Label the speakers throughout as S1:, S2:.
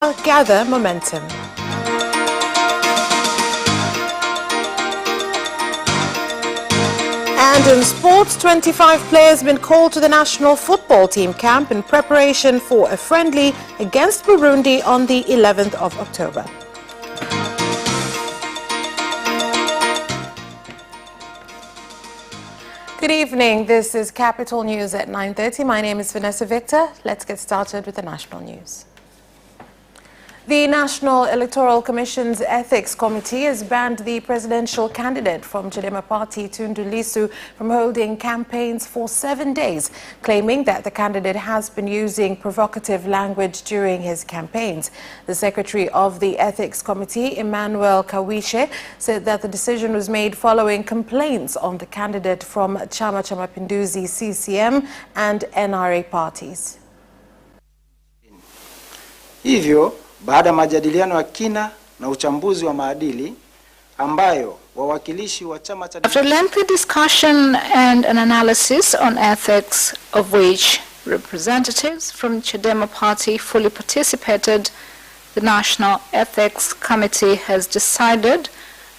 S1: gather momentum. And in sports, 25 players have been called to the national football team camp in preparation for a friendly against Burundi on the 11th of October. Good evening. This is Capital News at 9:30. My name is Vanessa Victor. Let's get started with the national news. The National Electoral Commission's Ethics Committee has banned the presidential candidate from Chadema Party, Tundu Lissu, from holding campaigns for 7 days, claiming that the candidate has been using provocative language during his campaigns. The Secretary of the Ethics Committee, Emmanuel Kawishe, said that the decision was made following complaints on the candidate from Chama cha Mapinduzi CCM and NRA parties.
S2: Hivyo, baada majadiliano ya kina na uchambuzi wa maadili ambayo wawakilishi wa chama cha
S3: After lengthy discussion and an analysis on ethics of which representatives from Chadema Party fully participated, the National Ethics Committee has decided,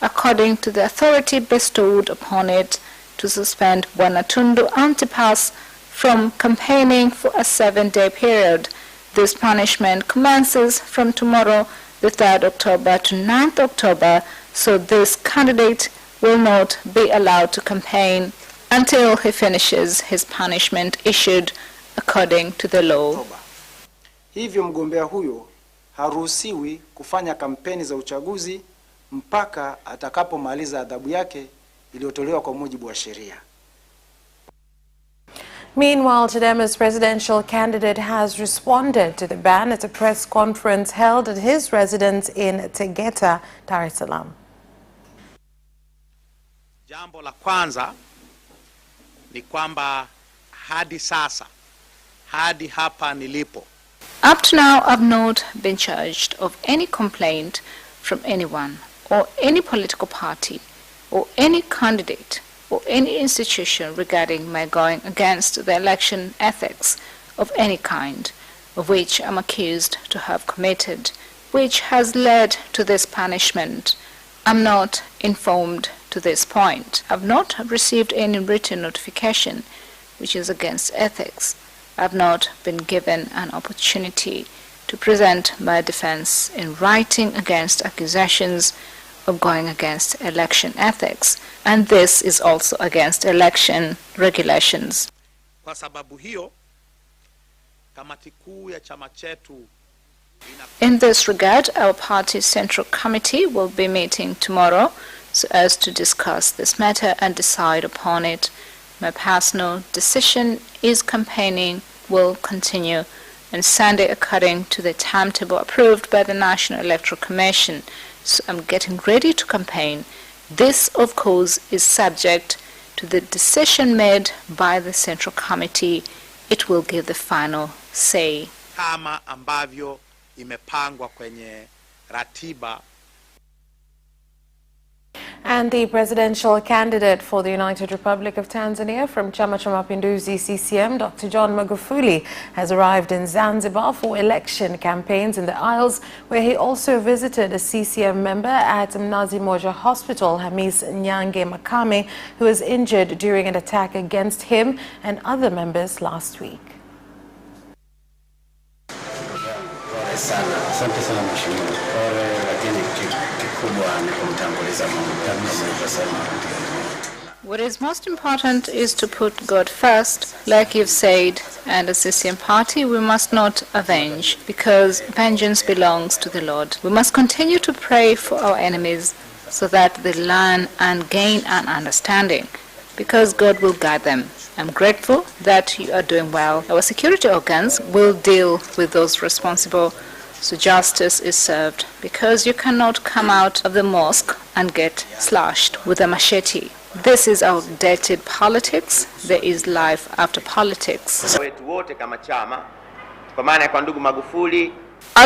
S3: according to the authority bestowed upon it, to suspend Bwana Tundu Antipas from campaigning for a 7-day period. This punishment commences from tomorrow, the 3rd October to 9th October, so this candidate will not be allowed to campaign until he finishes his punishment issued according to the law.
S2: Hivyo mgombea huyo haruhusiwi kufanya kampeni za uchaguzi mpaka atakapomaliza adhabu yake iliyotolewa kwa mujibu wa sheria.
S1: Meanwhile, Chadema's presidential candidate has responded to the ban at a press conference held at his residence in Tegeta, Dar es Salaam.
S4: Jambo la kwanza ni kwamba hadi sasa, hadi hapa nilipo.
S3: Up to now, I've not been charged of any complaint from anyone or any political party or any candidate or any institution regarding my going against the election ethics of any kind, of which I'm accused to have committed, which has led to this punishment. I'm not informed to this point. I've not received any written notification which is against ethics. I've not been given an opportunity to present my defense in writing against accusations of going against election ethics, and this is also against election regulations.
S4: Kwa sababu hiyo, kamati kuu ya chama chetu.
S3: In this regard, our party's Central Committee will be meeting tomorrow so as to discuss this matter and decide upon it. My personal decision is campaigning will continue on Sunday according to the timetable approved by the National Electoral Commission. So I'm getting ready to campaign. This, of course, is subject to the decision made by the Central Committee. It will give the final say.
S4: Kama ambavyo imepangwa kwenye ratiba.
S1: And the presidential candidate for the United Republic of Tanzania from Chama cha Mapinduzi CCM, Dr. John Magufuli, has arrived in Zanzibar for election campaigns in the Isles, where he also visited a CCM member at Mnazi Moja Hospital, Hamis Nyange Makame, who was injured during an attack against him and other members last week.
S3: What is most important is to put God first, like you've said, and as a CCM party we must not avenge, because vengeance belongs to the Lord. We must continue to pray for our enemies so that they learn and gain an understanding, because God will guide them. I'm grateful that you are doing well. Our security organs will deal with those responsible, so justice is served, because you cannot come out of the mosque and get slashed with a machete. This is outdated politics. There is life after politics. As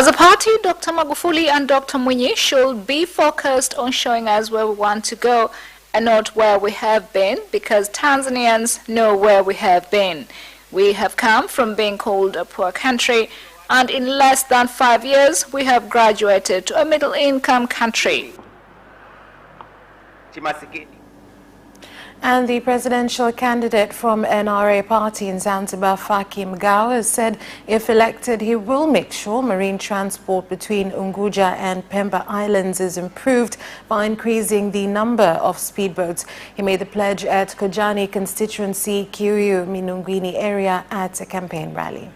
S3: a party, Dr. Magufuli and Dr. Mwinyi should be focused on showing us where we want to go and not where we have been, because Tanzanians know where we have been. We have come from being called a poor country And in less than 5 years, we have graduated to a middle-income country.
S1: And the presidential candidate from NRA party in Zanzibar, Faki Mgawe, said if elected, he will make sure marine transport between Unguja and Pemba Islands is improved by increasing the number of speedboats. He made the pledge at Kojani constituency, Kiuyu, Minungwini area at a campaign rally.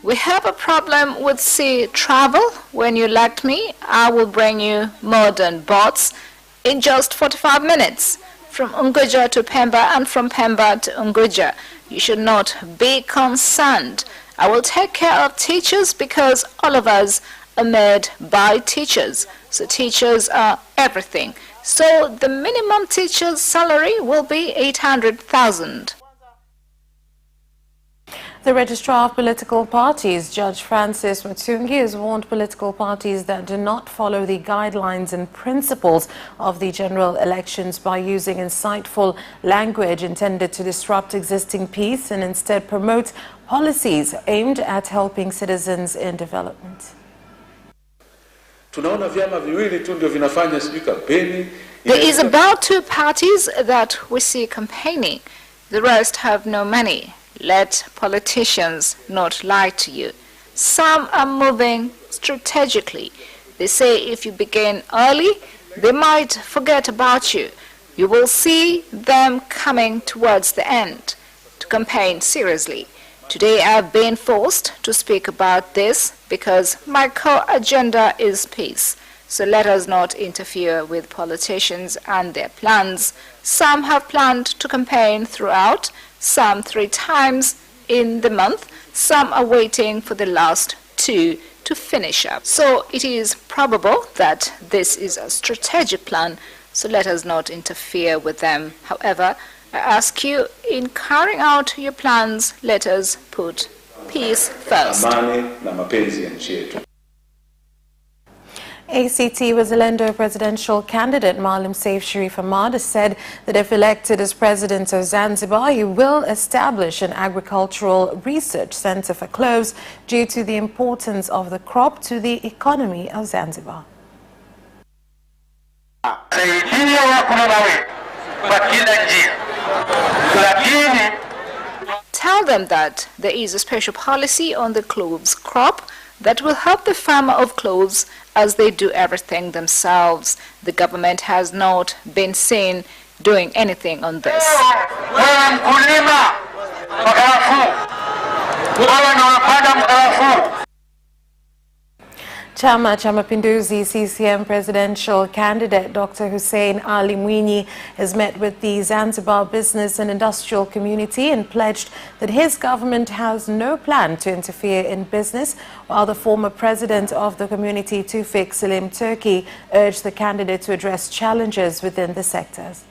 S3: We have a problem with sea travel. When you elect me, I will bring you modern boats in just 45 minutes from Unguja to Pemba and from Pemba to Unguja. You should not be concerned. I will take care of teachers because all of us are made by teachers. So teachers are everything. So the minimum teacher's salary will be 800,000.
S1: The Registrar of Political Parties, Judge Francis Mutsungi, has warned political parties that do not follow the guidelines and principles of the general elections by using insightful language intended to disrupt existing peace and instead promote policies aimed at helping citizens in development.
S3: There is about 2 parties that we see campaigning. The rest have no money. Let politicians not lie to you. Some are moving strategically. They say if you begin early, they might forget about you. You will see them coming towards the end to campaign seriously. Today I have been forced to speak about this because my core agenda is peace. So let us not interfere with politicians and their plans. Some have planned to campaign throughout, some 3 times in the month, some are waiting for the last 2 to finish up. So it is probable that this is a strategic plan, so let us not interfere with them. However, I ask you, in carrying out your plans, let us put peace first.
S1: ACT Wazalendo presidential candidate Maalim Seif Sharif Ahmad has said that if elected as president of Zanzibar, he will establish an agricultural research center for cloves due to the importance of the crop to the economy of Zanzibar.
S3: Tell them that there is a special policy on the cloves crop that will help the farmer of cloves as they do everything themselves. The government has not been seen doing anything on this.
S1: Chama cha Mapinduzi CCM presidential candidate Dr. Hussein Ali Mwinyi has met with the Zanzibar business and industrial community and pledged that his government has no plan to interfere in business, while the former president of the community, Tufik Salim Turki, urged the candidate to address challenges within the sectors.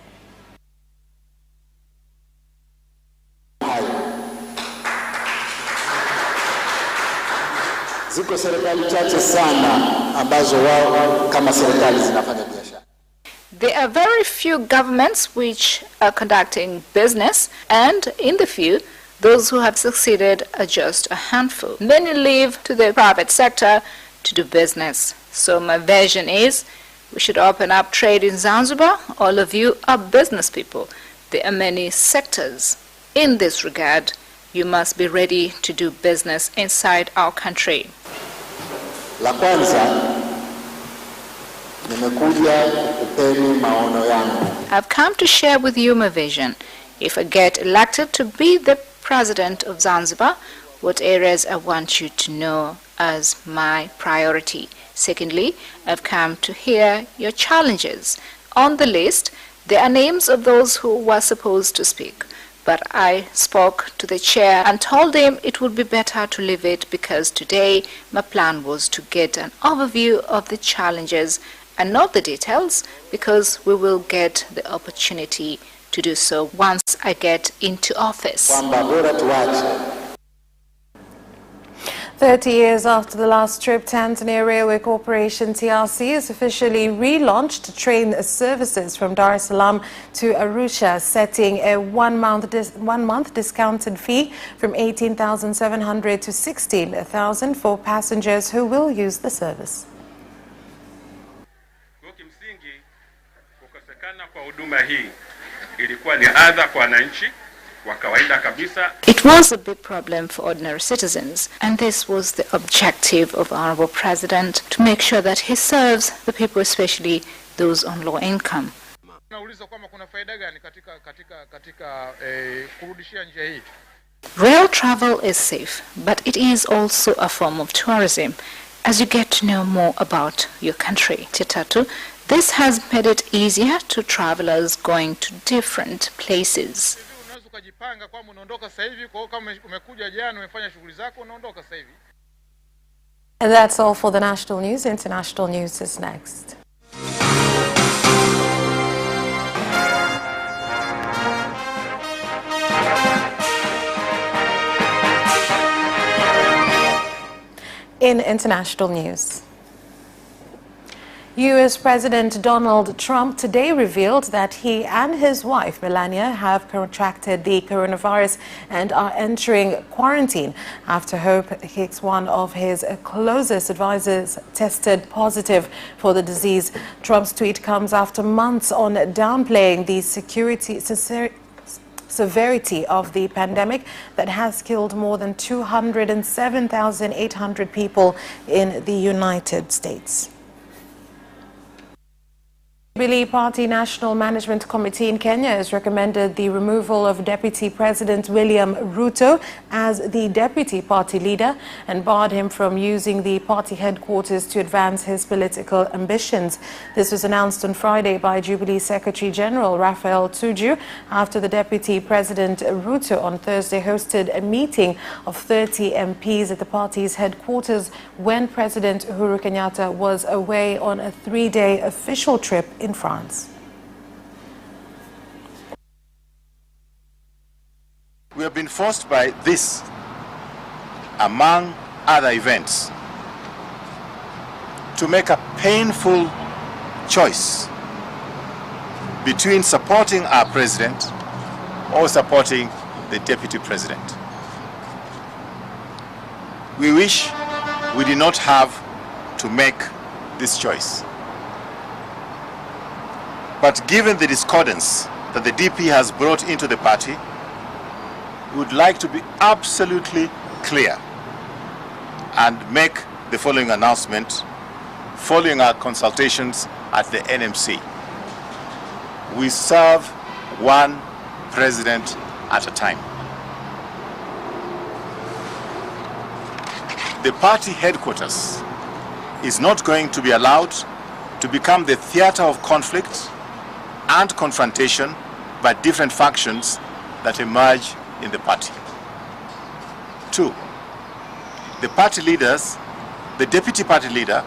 S3: There are very few governments which are conducting business, and in the few, those who have succeeded are just a handful. Many leave to the private sector to do business. So my vision is we should open up trade in Zanzibar. All of you are business people. There are many sectors. In this regard, you must be ready to do business inside our country.
S5: La kwanza, nimekuja kupeni maono yangu.
S3: I've come to share with you my vision. If I get elected to be the president of Zanzibar, what areas I want you to know as my priority. Secondly, I've come to hear your challenges. On the list, there are names of those who were supposed to speak. But I spoke to the chair and told him it would be better to leave it because today my plan was to get an overview of the challenges and not the details, because we will get the opportunity to do so once I get into office.
S1: 30 years after the last trip, Tanzania Railway Corporation (TRC) is officially relaunched train services from Dar es Salaam to Arusha, setting a one-month discounted fee from 18,700 to 16,000 for passengers who will use the service.
S6: Kimsingi, kukosekana kwa huduma hii ilikuwa ni adha kwa wananchi.
S3: It was a big problem for ordinary citizens, and this was the objective of our Honorable President, to make sure that he serves the people, especially those on low income. Rail travel is safe, but it is also a form of tourism, as you get to know more about your country. Titatu, this has made it easier to travelers going to different places.
S1: And that's all for the national news. International news is next. In international news, U.S. President Donald Trump today revealed that he and his wife, Melania, have contracted the coronavirus and are entering quarantine after Hope Hicks, one of his closest advisors, tested positive for the disease. Trump's tweet comes after months on downplaying the severity of the pandemic that has killed more than 207,800 people in the United States. Jubilee Party National Management Committee in Kenya has recommended the removal of Deputy President William Ruto as the deputy party leader and barred him from using the party headquarters to advance his political ambitions. This was announced on Friday by Jubilee Secretary General Raphael Tuju after the Deputy President Ruto on Thursday hosted a meeting of 30 MPs at the party's headquarters when President Uhuru Kenyatta was away on a 3-day official trip in France.
S7: We have been forced by this, among other events, to make a painful choice between supporting our president or supporting the deputy president. We wish we did not have to make this choice. But given the discordance that the DP has brought into the party, we would like to be absolutely clear and make the following announcement following our consultations at the NMC. We serve one president at a time. The party headquarters is not going to be allowed to become the theater of conflict and confrontation by different factions that emerge in the party. 2, the party leaders, the deputy party leader,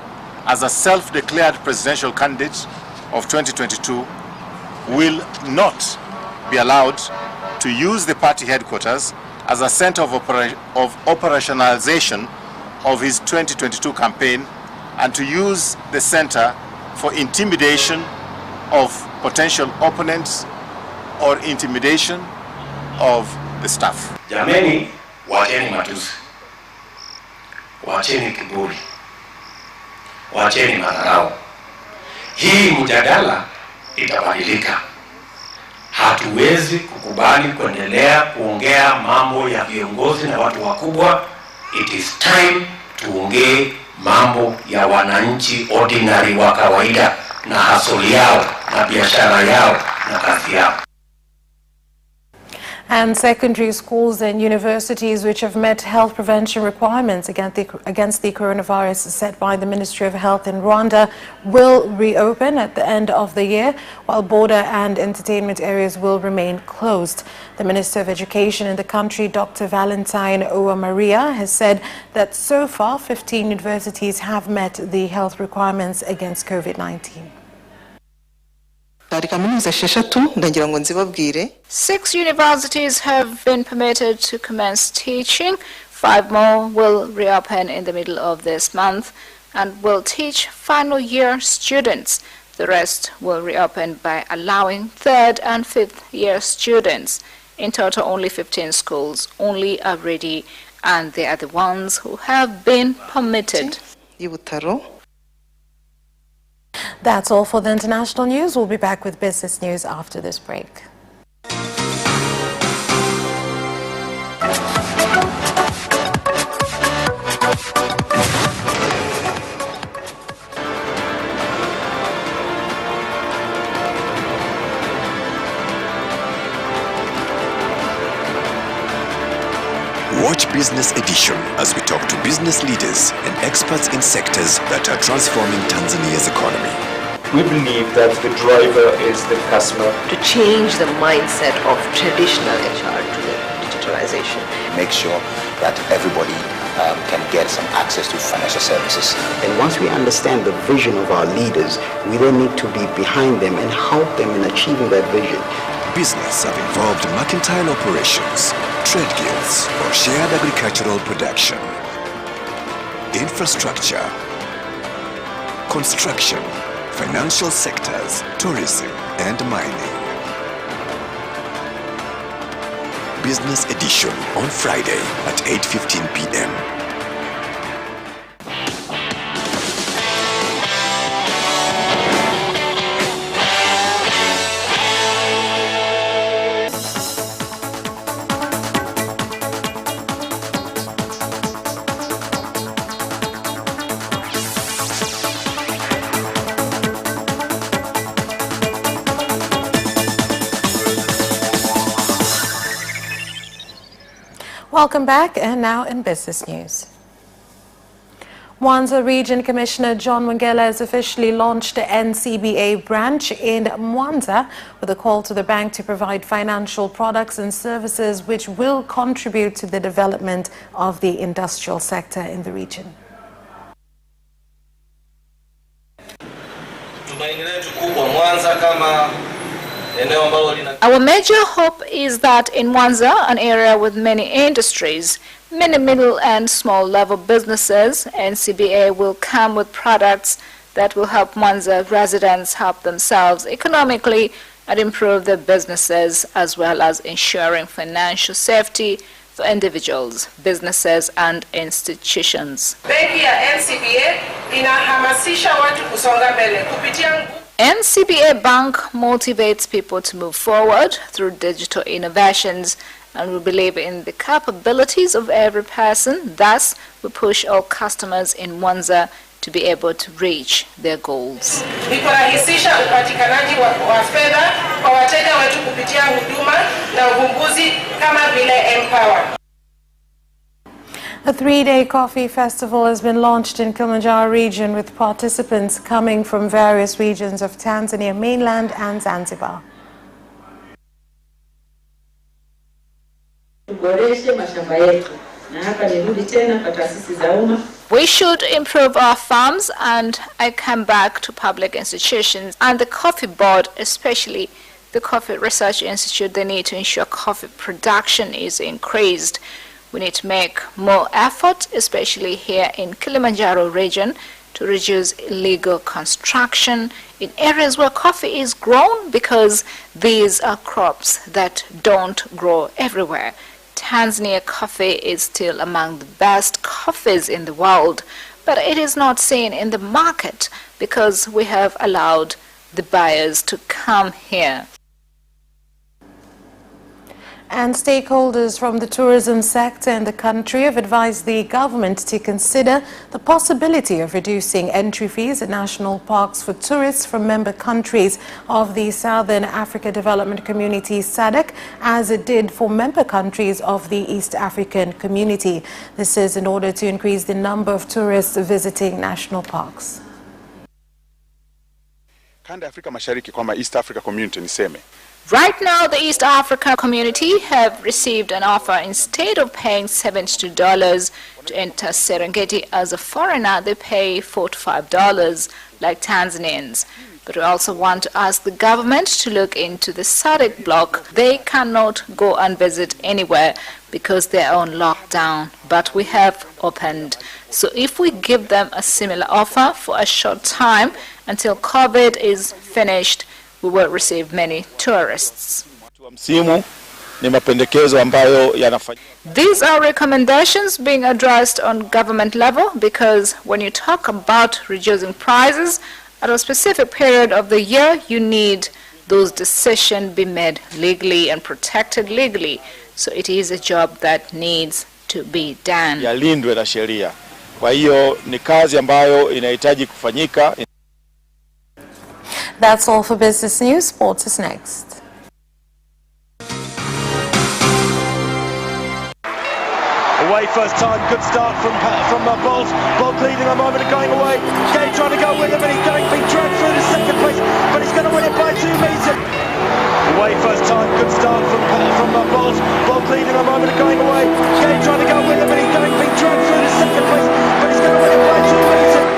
S7: as a self-declared presidential candidate of 2022, will not be allowed to use the party headquarters as a center of operationalization of his 2022 campaign and to use the center for intimidation of potential opponents or intimidation of the staff.
S8: Jameni, wacheni matusi, wacheni kiburi, wacheni madharau. Hii mjadala itabadilika. Hatuwezi kukubali kuendelea kuongea mambo ya viongozi na watu wakubwa. It is time tuongee mambo ya wananchi ordinary wa kawaida na hasoli yao na biashara yao na kazi yao.
S1: And secondary schools and universities which have met health prevention requirements against the coronavirus set by the Ministry of Health in Rwanda will reopen at the end of the year, while border and entertainment areas will remain closed. The Minister of Education in the country, Dr. Valentine Uwamaria, has said that so far 15 universities have met the health requirements against COVID-19.
S3: 6 universities have been permitted to commence teaching. 5 more will reopen in the middle of this month and will teach final year students. The rest will reopen by allowing 3rd and 5th year students. In total, only 15 schools only are ready, and they are the ones who have been permitted.
S1: That's all for the international news. We'll be back with business news after this break.
S9: Watch Business Edition as we talk to business leaders and experts in sectors that are transforming Tanzania's economy.
S10: We believe that the driver is the customer.
S11: To change the mindset of traditional HR to the digitalization.
S12: Make sure that everybody can get some access to financial services.
S13: And once we understand the vision of our leaders, we then need to be behind them and help them in achieving that vision.
S9: Business have involved mercantile operations, trade guilds, or shared agricultural production, infrastructure, construction, financial sectors, tourism, and mining. Business Edition on Friday at 8:15 p.m.
S1: Welcome back, and now in business news. Mwanza Region Commissioner John Mwengela has officially launched the NCBA branch in Mwanza with a call to the bank to provide financial products and services which will contribute to the development of the industrial sector in the region.
S3: Our major hope is that in Mwanza, an area with many industries, many middle and small level businesses, NCBA will come with products that will help Mwanza residents help themselves economically and improve their businesses, as well as ensuring financial safety for individuals, businesses and institutions.
S14: Benki ya NCBA inahamasisha watu kusonga mbele kupitia
S3: NCBA Bank motivates people to move forward through digital innovations, and we believe in the capabilities of every person. Thus, we push all customers in Mwanza to be able to reach their goals.
S14: Kurahisisha upatikanaji wa fedha kwa wateja wetu kupitia huduma na uvumbuzi kama vile Empower.
S1: A 3-day coffee festival has been launched in Kilimanjaro region with participants coming from various regions of Tanzania mainland and Zanzibar.
S3: We should improve our farms, and I come back to public institutions and the coffee board, especially the Coffee Research Institute. They need to ensure coffee production is increased. We need to make more effort, especially here in Kilimanjaro region, to reduce illegal construction in areas where coffee is grown, because these are crops that don't grow everywhere. Tanzania coffee is still among the best coffees in the world, but it is not seen in the market because we have allowed the buyers to come here.
S1: And stakeholders from the tourism sector in the country have advised the government to consider the possibility of reducing entry fees at national parks for tourists from member countries of the Southern Africa Development Community (SADC), as it did for member countries of the East African Community. This is in order to increase the number of tourists visiting national parks.
S15: Kanda Afrika Mashariki kwamba East Africa Community niseme.
S3: Right now, the East Africa community have received an offer. Instead of paying $72 to enter Serengeti as a foreigner, they pay $45 like Tanzanians. But we also want to ask the government to look into the SADC bloc. They cannot go and visit anywhere because they are on lockdown, but we have opened. So if we give them a similar offer for a short time until COVID is finished, we will receive many tourists. These are recommendations being addressed on government level, because when you talk about reducing prices at a specific period of the year, you need those decisions be made legally and protected legally. So it is a job that needs to be done.
S16: Yalindwe na sheria. Kwa hiyo ni kazi ambayo inahitaji kufanyika.
S1: That's all for business news. Sports is next.
S17: Away first time, good start from Bolt. Bolt leading a moment of going away. Gay trying to go with him, and he's going to be dragged through the second place, but he's going to win it by 2 meters. Away first time, good start from Bolt. Bolt leading a moment of going away. Gay trying to go with him, and he's going to be dragged through the second place, but he's going to win it by 2 meters.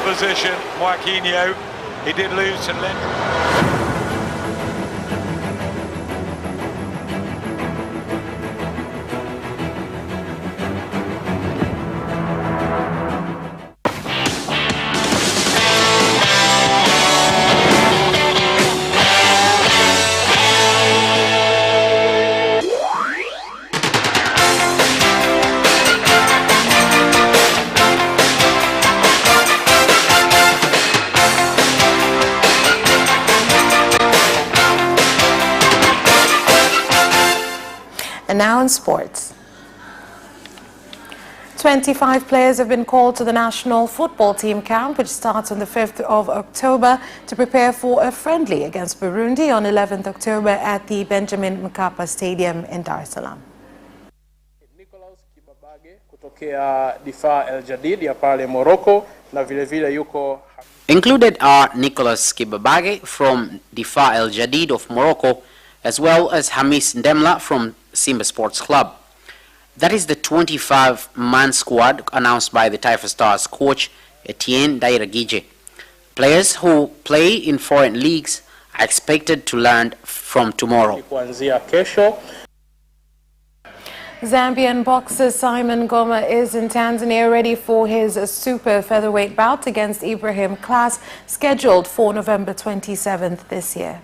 S17: Opposition, Joaquinho, he did lose to Len.
S1: And now in sports. 25 players have been called to the national football team camp, which starts on the 5th of October to prepare for a friendly against Burundi on 11th October at the Benjamin Mkapa Stadium in Dar es Salaam.
S10: Nicholas Kibabage kutokea Difaa El Jadid ya pale Morocco, na vile vile yuko.
S18: Included are Nicholas Kibabage from Difaa El Jadid of Morocco, as well as Hamis Ndemla from Simba Sports Club. That is the 25-man squad announced by the Taifa Stars coach Etienne Dairagije. Players who play in foreign leagues are expected to learn from tomorrow.
S1: Zambian boxer Simon Goma is in Tanzania ready for his super featherweight bout against Ibrahim Class, scheduled for November 27th this year.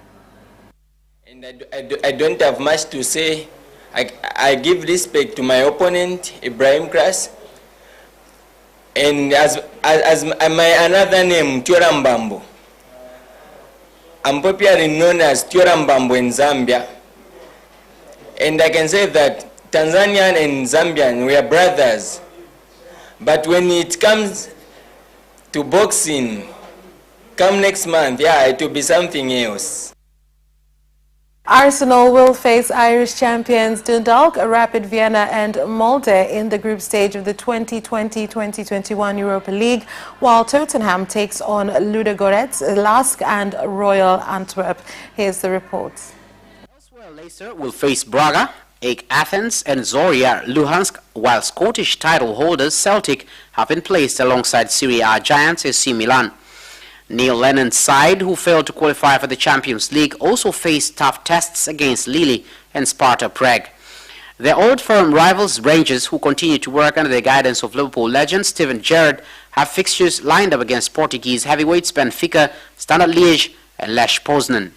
S19: And I don't have much to say. I give respect to my opponent, Ibrahim Class, and as my another name, Tyorambambo. I'm popularly known as Tyorambambo in Zambia, and I can say that Tanzanian and Zambian, we are brothers. But when it comes to boxing, come next month, yeah, it will be something else.
S1: Arsenal will face Irish champions Dundalk, Rapid Vienna and Molde in the group stage of the 2020-2021 Europa League, while Tottenham takes on Ludogorets, Lask and Royal Antwerp. Here's the report.
S18: Elsewhere, Leicester will face Braga, AEK Athens and Zorya Luhansk, while Scottish title holders Celtic have been placed alongside Serie A giants AC Milan. Neil Lennon's side, who failed to qualify for the Champions League, also faced tough tests against Lille and Sparta Prague. Their old firm rivals Rangers, who continue to work under the guidance of Liverpool legend Steven Gerrard, have fixtures lined up against Portuguese heavyweights Benfica, Standard Liège and Lech Poznan.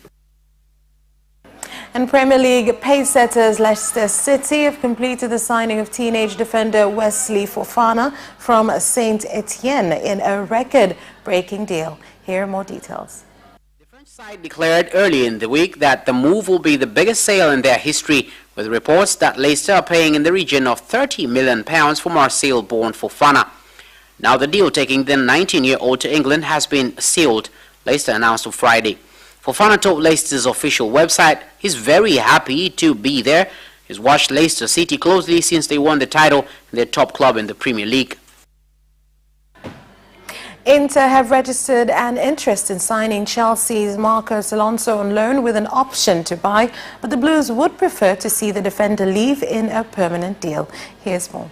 S1: And Premier League pace-setters Leicester City have completed the signing of teenage defender Wesley Fofana from Saint Etienne in a record-breaking deal. Here are more details.
S18: The French side declared early in the week that the move will be the biggest sale in their history, with reports that Leicester are paying in the region of £30 million for Marseille-born Fofana. Now the deal taking the 19-year-old to England has been sealed, Leicester announced on Friday. Fofana told Leicester's official website he's very happy to be there. He's watched Leicester City closely since they won the title in their top club in the Premier League.
S1: Inter have registered an interest in signing Chelsea's Marcos Alonso on loan with an option to buy, but the Blues would prefer to see the defender leave in a permanent deal. Here's more.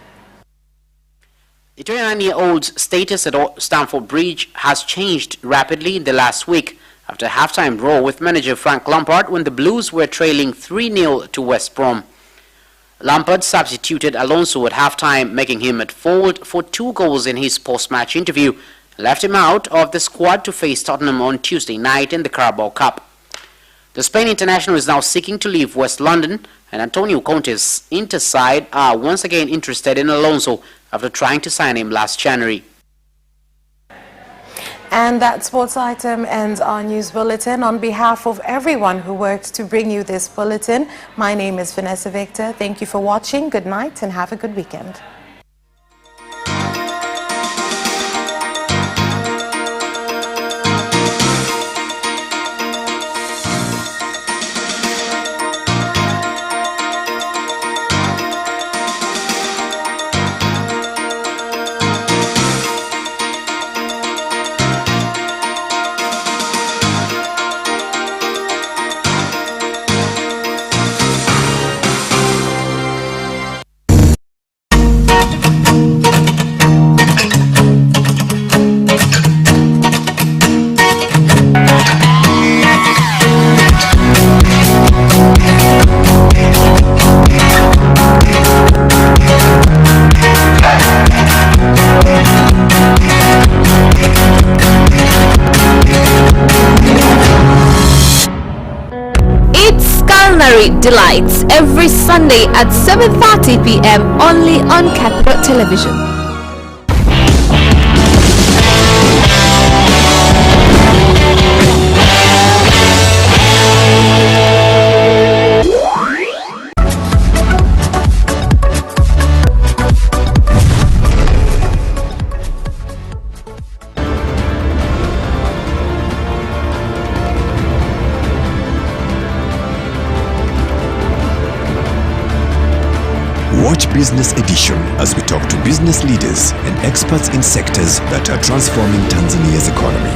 S18: The 29-year-old's status at Stamford Bridge has changed rapidly in the last week after a halftime draw with manager Frank Lampard when the Blues were trailing 3-0 to West Brom. Lampard substituted Alonso at halftime, making him at fault for 2 goals in his post-match interview, and left him out of the squad to face Tottenham on Tuesday night in the Carabao Cup. The Spain international is now seeking to leave West London, and Antonio Conte's Inter side are once again interested in Alonso after trying to sign him last January.
S1: And that sports item ends our news bulletin. On behalf of everyone who worked to bring you this bulletin, my name is Vanessa Victor. Thank you for watching. Good night and have a good weekend.
S11: Delights every Sunday at 7:30 p.m. only on Capital Television.
S9: Watch Business Edition as we talk to business leaders and experts in sectors that are transforming Tanzania's economy.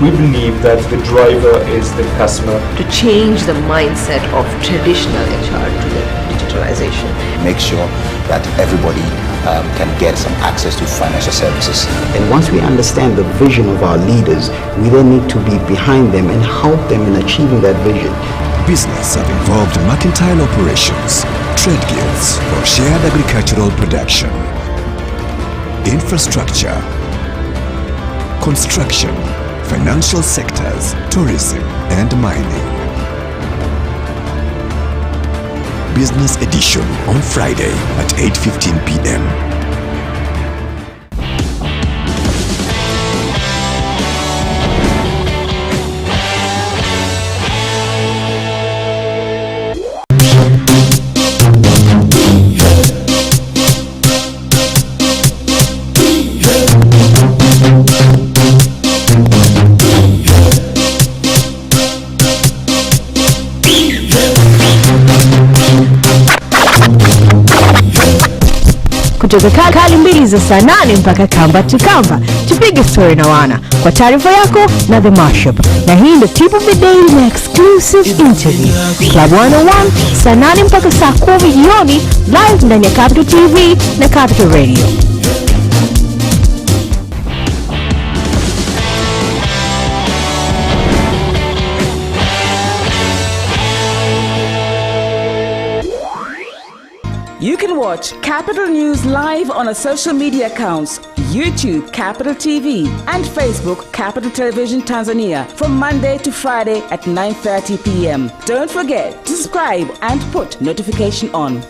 S20: We believe that the driver is the customer.
S11: To change the mindset of traditional HR to the digitalization.
S12: Make sure that everybody can get some access to financial services.
S13: And once we understand the vision of our leaders, we then need to be behind them and help them in achieving that vision.
S9: Business have involved mercantile operations, trade guilds, or shared agricultural production, infrastructure, construction, financial sectors, tourism, and mining. Business Edition on Friday at 8:15 p.m.
S21: Kutoka kali mbili za saa 8 mpaka kamba to kamba, tupige story na wana kwa taarifa yako na The Mashup. Na hii ndio tip of the day na exclusive interview. Club 101 saa 8 mpaka saa 10 jioni live ndani ya Capital TV na Capital Radio.
S22: You can watch Capital News live on our social media accounts, YouTube Capital TV and Facebook Capital Television Tanzania from Monday to Friday at 9:30 p.m. Don't forget to subscribe and put notification on.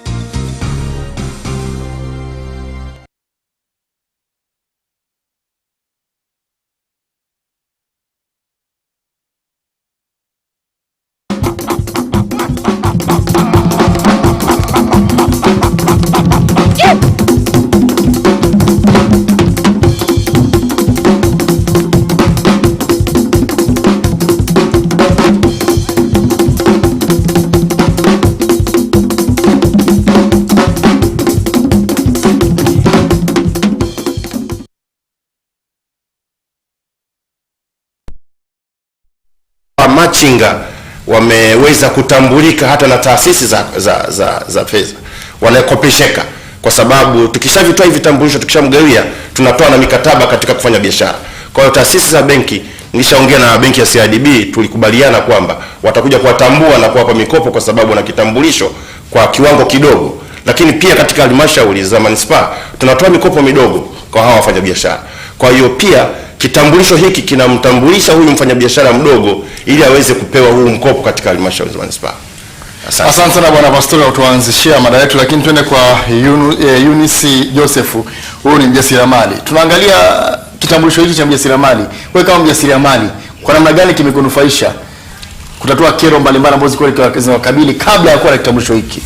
S2: machinga wameweza kutambulika hata na taasisi za fedha, wanakopesheka kwa sababu tukishavitoa hivi vitambulisho, tukishamgawia, tunatoa na mikataba katika kufanya biashara. Kwa hiyo taasisi za benki, nilishaongea na benki ya CRDB, tulikubaliana kwamba watakuja kuwatambua na kuwapa mikopo kwa sababu na kitambulisho kwa kiwango kidogo. Lakini pia katika halmashauri za manispaa tunatoa mikopo midogo kwa hawa wafanyabiashara. Kwa hiyo pia kitambulisho hiki kinamtambulisha huyu mfanyabiashara mdogo ili aweze kupewa huu mkopo katika halmashauri za manispaa.
S4: Asante sana Bwana Pastori kwa kutuanzishia mada yetu, lakini twende kwa Eunice Joseph. Huyu ni mjasiriamali. Tunaangalia kitambulisho hiki cha mjasiriamali. Wewe kama mjasiriamali, kwa namna gani kimekunufaisha kutatua kero mbalimbali ambazo zilikuwa zinawakabili kabla ya kuwa na kitambulisho hiki?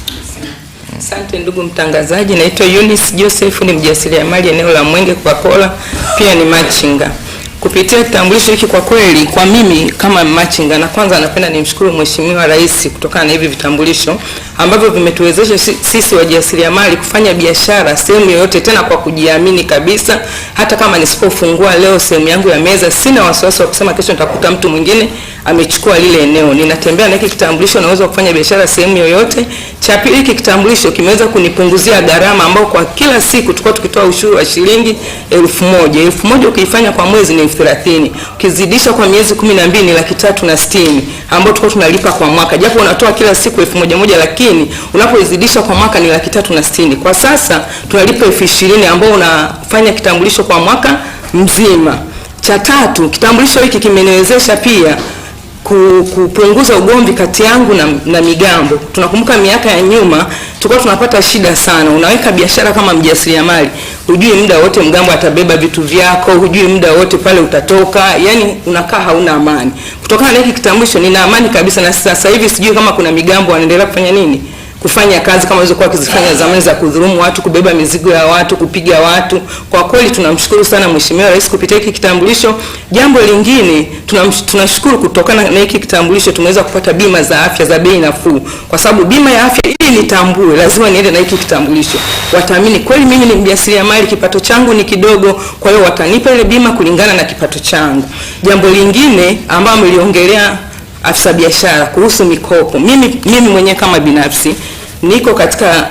S23: Asante ndugu mtangazaji, naitwa Eunice Joseph, ni mjasiriamali eneo la Mwenge Coca-Cola, pia ni machinga. Kupitia kitambulisho hiki kwa kweli kwa mimi kama machinga, na kwanza napenda nimshukuru Mheshimiwa Rais kutokana na hivi vitambulisho ambavyo vimetuwezesha sisi wajasiriamali kufanya biashara sehemu yoyote, tena kwa kujiamini kabisa. Hata kama nisipofungua leo sehemu yangu ya meza, sina wasiwasi wa kusema kesho nitakuta mtu mwingine amechukua lile eneo. Ninatembea na hiki kitambulisho, naweza kufanya biashara sehemu yoyote. Cha pili, hiki kitambulisho kimeweza kunipunguzia gharama ambao kwa kila siku tulikuwa tukitoa ushuru wa shilingi 1000. 1000 ukiifanya kwa mwezi ni 30,000. Ukizidisha kwa miezi 12 ni 360,000 ambao tulikuwa tunalipa kwa mwaka. Japo unatoa kila siku 1000, lakini unapoizidisha kwa mwaka ni 360,000. Kwa sasa tunalipa 20,000 ambao unafanya kitambulisho kwa mwaka mzima. Cha tatu, kitambulisho hiki kimeniwezesha pia kupunguza ugomvi kati yangu na migambo. Tunakumbuka miaka ya nyuma tulikuwa tunapata shida sana. Unaweka biashara kama mjasiriamali, hujui muda wote mgambo atabeba vitu vyako, hujui muda wote pale utatoka, yani unakaa hauna amani. Kutokana na hiki kitambulisho nina amani kabisa, na sasa hivi sijui kama kuna migambo wanaendelea kufanya nini, kufanya kazi kama walizokuwa wakizifanya zamani za kudhulumu watu, kubeba mizigo ya watu, kupiga watu. Kwa kweli tunamshukuru sana Mheshimiwa Rais kupitia hiki kitambulisho. Jambo lingine tunashukuru kutokana na hiki kitambulisho tumeweza kupata bima za afya za bei nafuu, kwa sababu bima ya afya ili nitambue lazima niende na hiki kitambulisho. Wataamini kweli mimi ni mjasiriamali, kipato changu ni kidogo, kwa hiyo watanipa ile bima kulingana na kipato changu. Jambo lingine ambalo mliongelea afisa biashara kuhusu mikopo. Mimi mwenyewe kama binafsi niko katika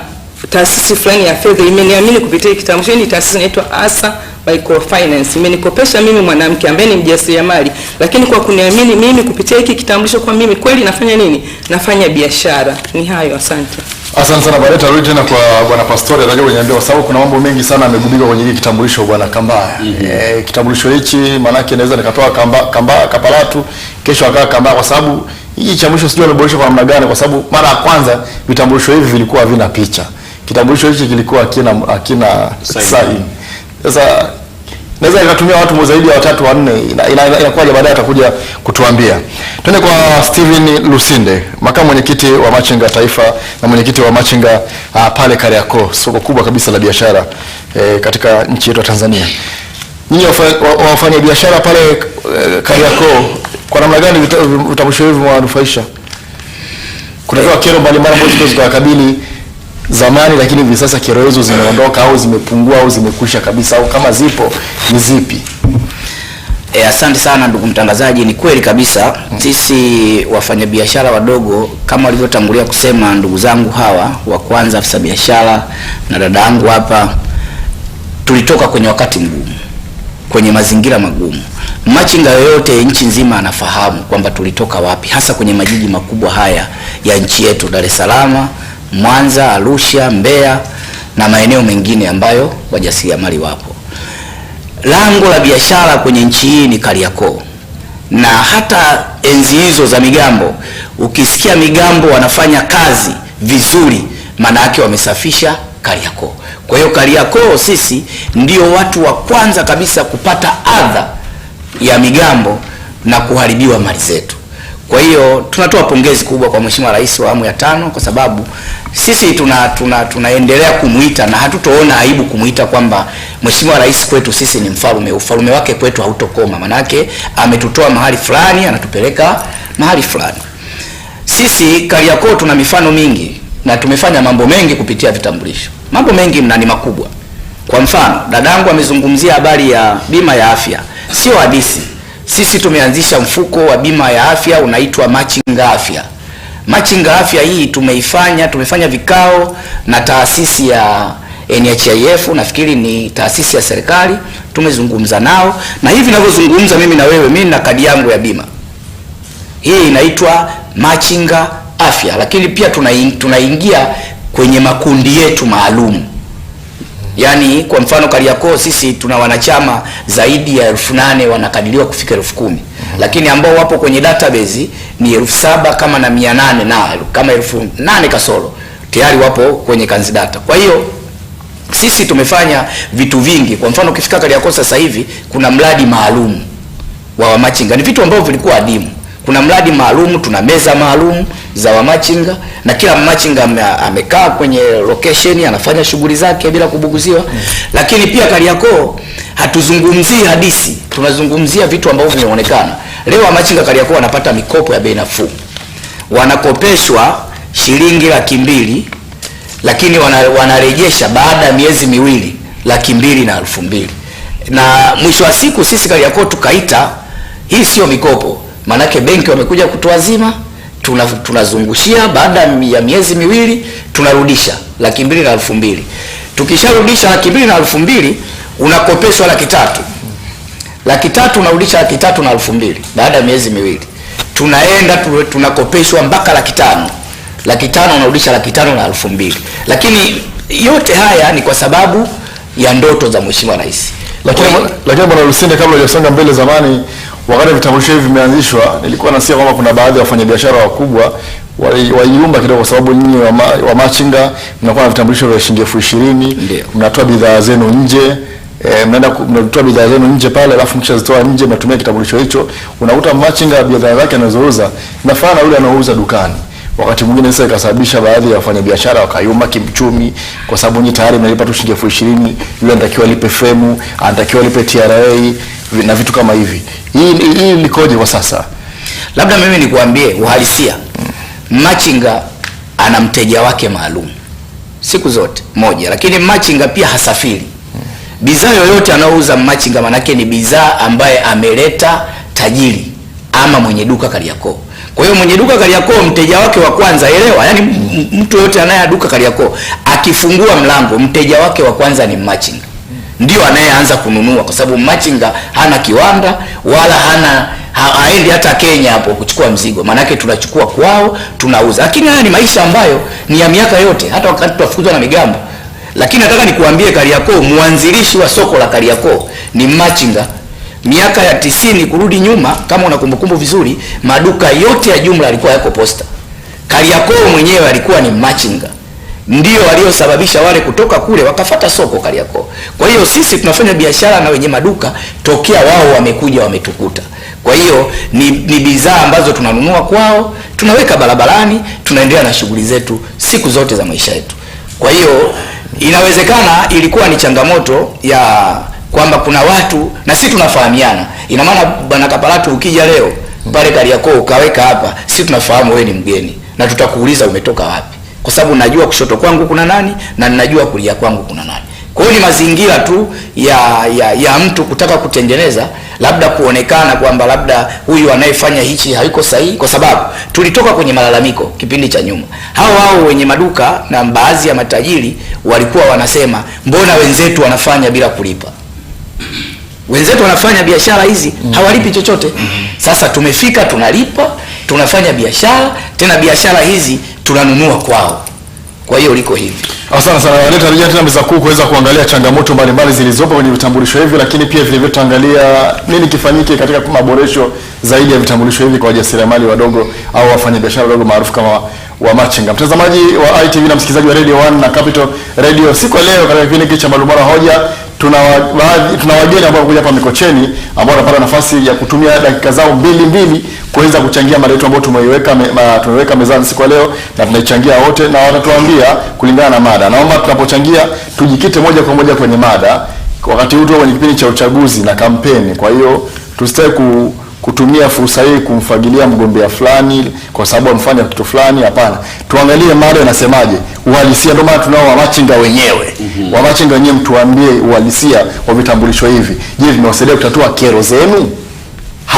S23: taasisi fulani ya fedha, imeniamini kupitia kitambulisho. Ni taasisi inaitwa Asa Microfinance. Imenikopesha mimi mwanamke ambaye ni mjasiriamali, lakini kwa kuniamini mimi kupitia hiki kitambulisho, kwa mimi kweli nafanya nini? Nafanya biashara. Ni hayo, asante.
S4: Asante sana Bareta. Rudi tena kwa Bwana Pastori atajua kuniambia, kwa sababu kuna mambo mengi sana amegubika kwenye hiki kitambulisho Bwana Kambaya. Kitambulisho hichi maana yake naweza nikatoa kapalatu kesho akaa Kambaya, kwa sababu hii kitambulisho sijui wameboreshwa kwa namna gani, kwa sababu mara ya kwanza vitambulisho hivi vilikuwa havina picha. Kitambulisho hichi kilikuwa hakina saini. Sasa naweza nikatumia watu zaidi ya 3 4, inakuwa baadaye atakuja kutuambia. Twende kwa Steven Lusinde, makamu mwenyekiti wa Machinga Taifa na mwenyekiti wa Machinga pale Kariakoo, soko kubwa kabisa la biashara katika nchi yetu ya Tanzania. Nyinyi wafanya biashara pale Kariakoo, kwa namna gani vitambulisho hivi mwanufaisha? Kunatoa kero mbalimbali ambazo zikawakabili zamani, lakini hivi sasa kero hizo zimeondoka au zimepungua au zimekwisha kabisa, au kama zipo ni zipi?
S24: Asante sana ndugu mtangazaji. Ni kweli kabisa, sisi wafanyabiashara wadogo kama walivyotangulia kusema ndugu zangu hawa wa kwanza, afisa biashara na dada yangu hapa, tulitoka kwenye wakati mgumu, kwenye mazingira magumu. Machinga yoyote nchi nzima anafahamu kwamba tulitoka wapi, hasa kwenye majiji makubwa haya ya nchi yetu, Dar es Salaam, Mwanza, Arusha, Mbeya na maeneo mengine ambayo wajasiriamali wapo. Lango la biashara kwenye nchi hii ni Kariakoo. Na hata enzi hizo za migambo, ukisikia migambo wanafanya kazi vizuri, maana yake wamesafisha Kariakoo. Kwa hiyo Kariakoo sisi ndio watu wa kwanza kabisa kupata adha ya migambo na kuharibiwa mali zetu. Kwa hiyo tunatoa pongezi kubwa kwa Mheshimiwa Rais wa awamu ya 5, kwa sababu sisi tunaendelea kumuita na hatutoona aibu kumuita kwamba Mheshimiwa Rais kwetu sisi ni mfalme. Ufalme wake kwetu hautokoma, manake ametutoa mahali fulani anatupeleka mahali fulani. Sisi Kariakoo tuna mifano mingi na tumefanya mambo mengi kupitia vitambulisho. Mambo mengi ni makubwa. Kwa mfano, dadangu amezungumzia habari ya bima ya afya. Sio hadithi. sisi tumeanzisha mfuko wa bima ya afya unaitwa Machinga Afya. Machinga Afya hii tumefanya vikao na taasisi ya NHIF, nafikiri ni taasisi ya serikali, tumezungumza nao, na hivi ninavyozungumza mimi na wewe, mimi na kadi yangu ya bima. Hii inaitwa Machinga Afya, lakini pia tunaingia kwenye makundi yetu maalum. Yaani kwa mfano Kariakoo sisi tuna wanachama zaidi ya 8,000 wanakadiriwa kufika 10,000. Lakini ambao wapo kwenye database ni 7,000 kama na 800 na kama 8,000 kasoro. Tayari wapo kwenye kanzi data. Kwa hiyo sisi tumefanya vitu vingi. Kwa mfano ukifika Kariakoo sasa hivi kuna mradi maalum wa wamachinga. Ni vitu ambavyo vilikuwa adimu. Kuna mradi maalum, tuna meza maalum za wamachinga, na kila machinga amekaa kwenye location anafanya shughuli zake bila kubuguziwa. Lakini pia Kariakoo hatuzungumzii hadithi, tunazungumzia vitu ambavyo vinaonekana. Leo wamachinga Kariakoo wanapata mikopo ya bei nafuu. Wanakopeshwa shilingi 200,000, lakini wanarejesha baada ya miezi miwili 200,000 na 2,000. Na mwisho wa siku sisi Kariakoo tukaita hii sio mikopo. Manake benki wamekuja kutuazima, tunazungushia baada ya miezi miwili tunarudisha 200,000 na 2,000. Tukisharudisha 200,000 na 2,000 unakopeshwa 300,000. 300,000 unarudisha 300,000 na 2,000 baada ya miezi miwili. Tunaenda tunakopeshwa mpaka 500,000. 500,000 unarudisha 500,000 na 2,000. Lakini yote haya ni kwa sababu ya ndoto za Mheshimiwa Rais.
S4: Lakini Bwana Lusinde, kabla hujasonga mbele, zamani wakati vitambulisho hivi vimeanzishwa, nilikuwa nasikia kwamba kuna baadhi ya wafanyabiashara wakubwa waliumba kidogo, kwa sababu nyinyi wa machinga mnakuwa na vitambulisho vya shilingi 20,000, mnatoa bidhaa zenu nje, mnatoa bidhaa zenu nje pale, alafu mkishazitoa nje mnatumia kitambulisho hicho. Unakuta machinga bidhaa zake anazouza inafanana na yule anauza dukani. Wakati mwingine sasa ikasababisha baadhi ya wafanyabiashara wakayumba kiuchumi, kwa sababu nyinyi tayari mnalipa tu shilingi 20,000, yule anatakiwa lipe femu, anatakiwa lipe TRA na vitu kama hivi. Hii likoje kwa sasa?
S24: Labda mimi nikuambie uhalisia. Machinga ana mteja wake maalum siku zote moja, lakini machinga pia hasafiri. Bidhaa yoyote anaouza machinga manake ni bidhaa ambaye ameleta tajiri ama mwenye duka Kariakoo. Kwa hiyo mwenye duka Kariakoo mteja wake wa kwanza, elewa, yani mtu yote anaye duka Kariakoo akifungua mlango mteja wake wa kwanza ni machinga. Ndio anayeanza kununua, kwa sababu machinga hana kiwanda wala haendi hata Kenya hapo kuchukua mzigo. Manake tunachukua kwao, tunauza. Lakini haya ni maisha ambayo ni ya miaka yote, hata wakati tunafukuzwa na migambo. Lakini nataka nikuambie Kariakoo, mwanzilishi wa soko la Kariakoo ni machinga. Miaka ya 90 kurudi nyuma, kama unakumbukumbu vizuri, maduka yote ya jumla yalikuwa yako Posta. Kariakoo mwenyewe alikuwa ni machinga. Ndio waliosababisha wale kutoka kule wakafata soko Kariakoo. Kwa hiyo sisi tunafanya biashara na wenye maduka tokea wao wamekuja wametukuta. Kwa hiyo ni bidhaa ambazo tunanunua kwao, tunaweka barabarani, tunaendelea na shughuli zetu siku zote za maisha yetu. Kwa hiyo inawezekana ilikuwa ni changamoto ya kwamba kuna watu na sisi tunafahamiana. Ina maana Bwana Kapalatu ukija leo pale Kariakoo ukaweka hapa, sisi tunafahamu wewe ni mgeni na tutakuuliza umetoka wapi. Kwa sababu najua kushoto kwangu kuna nani na ninajua kulia kwangu kuna nani. Kwa hiyo ni mazingira tu ya mtu kutaka kutengeneza, labda kuonekana kwamba labda huyu anayefanya hichi haiko sahihi, kwa sababu tulitoka kwenye malalamiko kipindi cha nyuma. Hao wenye maduka na baadhi ya matajiri walikuwa wanasema mbona wenzetu wanafanya bila kulipa. Wenzetu wanafanya biashara hizi hawalipi chochote. Sasa tumefika tunalipa, tunafanya biashara, tena biashara hizi tunanunua kwao. Kwa hiyo liko hivi.
S4: Asante sana. Waleta rejea tena meza kuu kuweza kuangalia changamoto mbalimbali zilizopo kwenye vitambulisho hivi, lakini pia vile vile tuangalia nini kifanyike katika maboresho zaidi ya vitambulisho hivi kwa wajasiriamali wadogo au wafanyabiashara wadogo maarufu kama wa machinga. Mtazamaji wa ITV na msikilizaji wa Radio 1 na Capital Radio, siku leo katika kipindi cha Malumbano Hoja tuna wageni ambao kuja hapa Mikocheni ambao wanapata nafasi ya kutumia dakika zao mbili kuweza kuchangia mada yetu ambayo tumeweka mezani siku leo, na tunaichangia wote na watatuambia kulingana na mada. Naomba tunapochangia tujikite moja kwa moja kwenye mada. Wakati huu kwenye kipindi cha uchaguzi na kampeni, kwa hiyo tusitaki kutumia fursa hii kumfagilia mgombea fulani kwa sababu amefanya kitu fulani. Hapana, tuangalie mada inasemaje, uhalisia. Ndio maana tunao wamachinga wenyewe. Wamachinga wenyewe, mtuambie uhalisia wa vitambulisho hivi. Je, vimewasaidia kutatua kero zenu?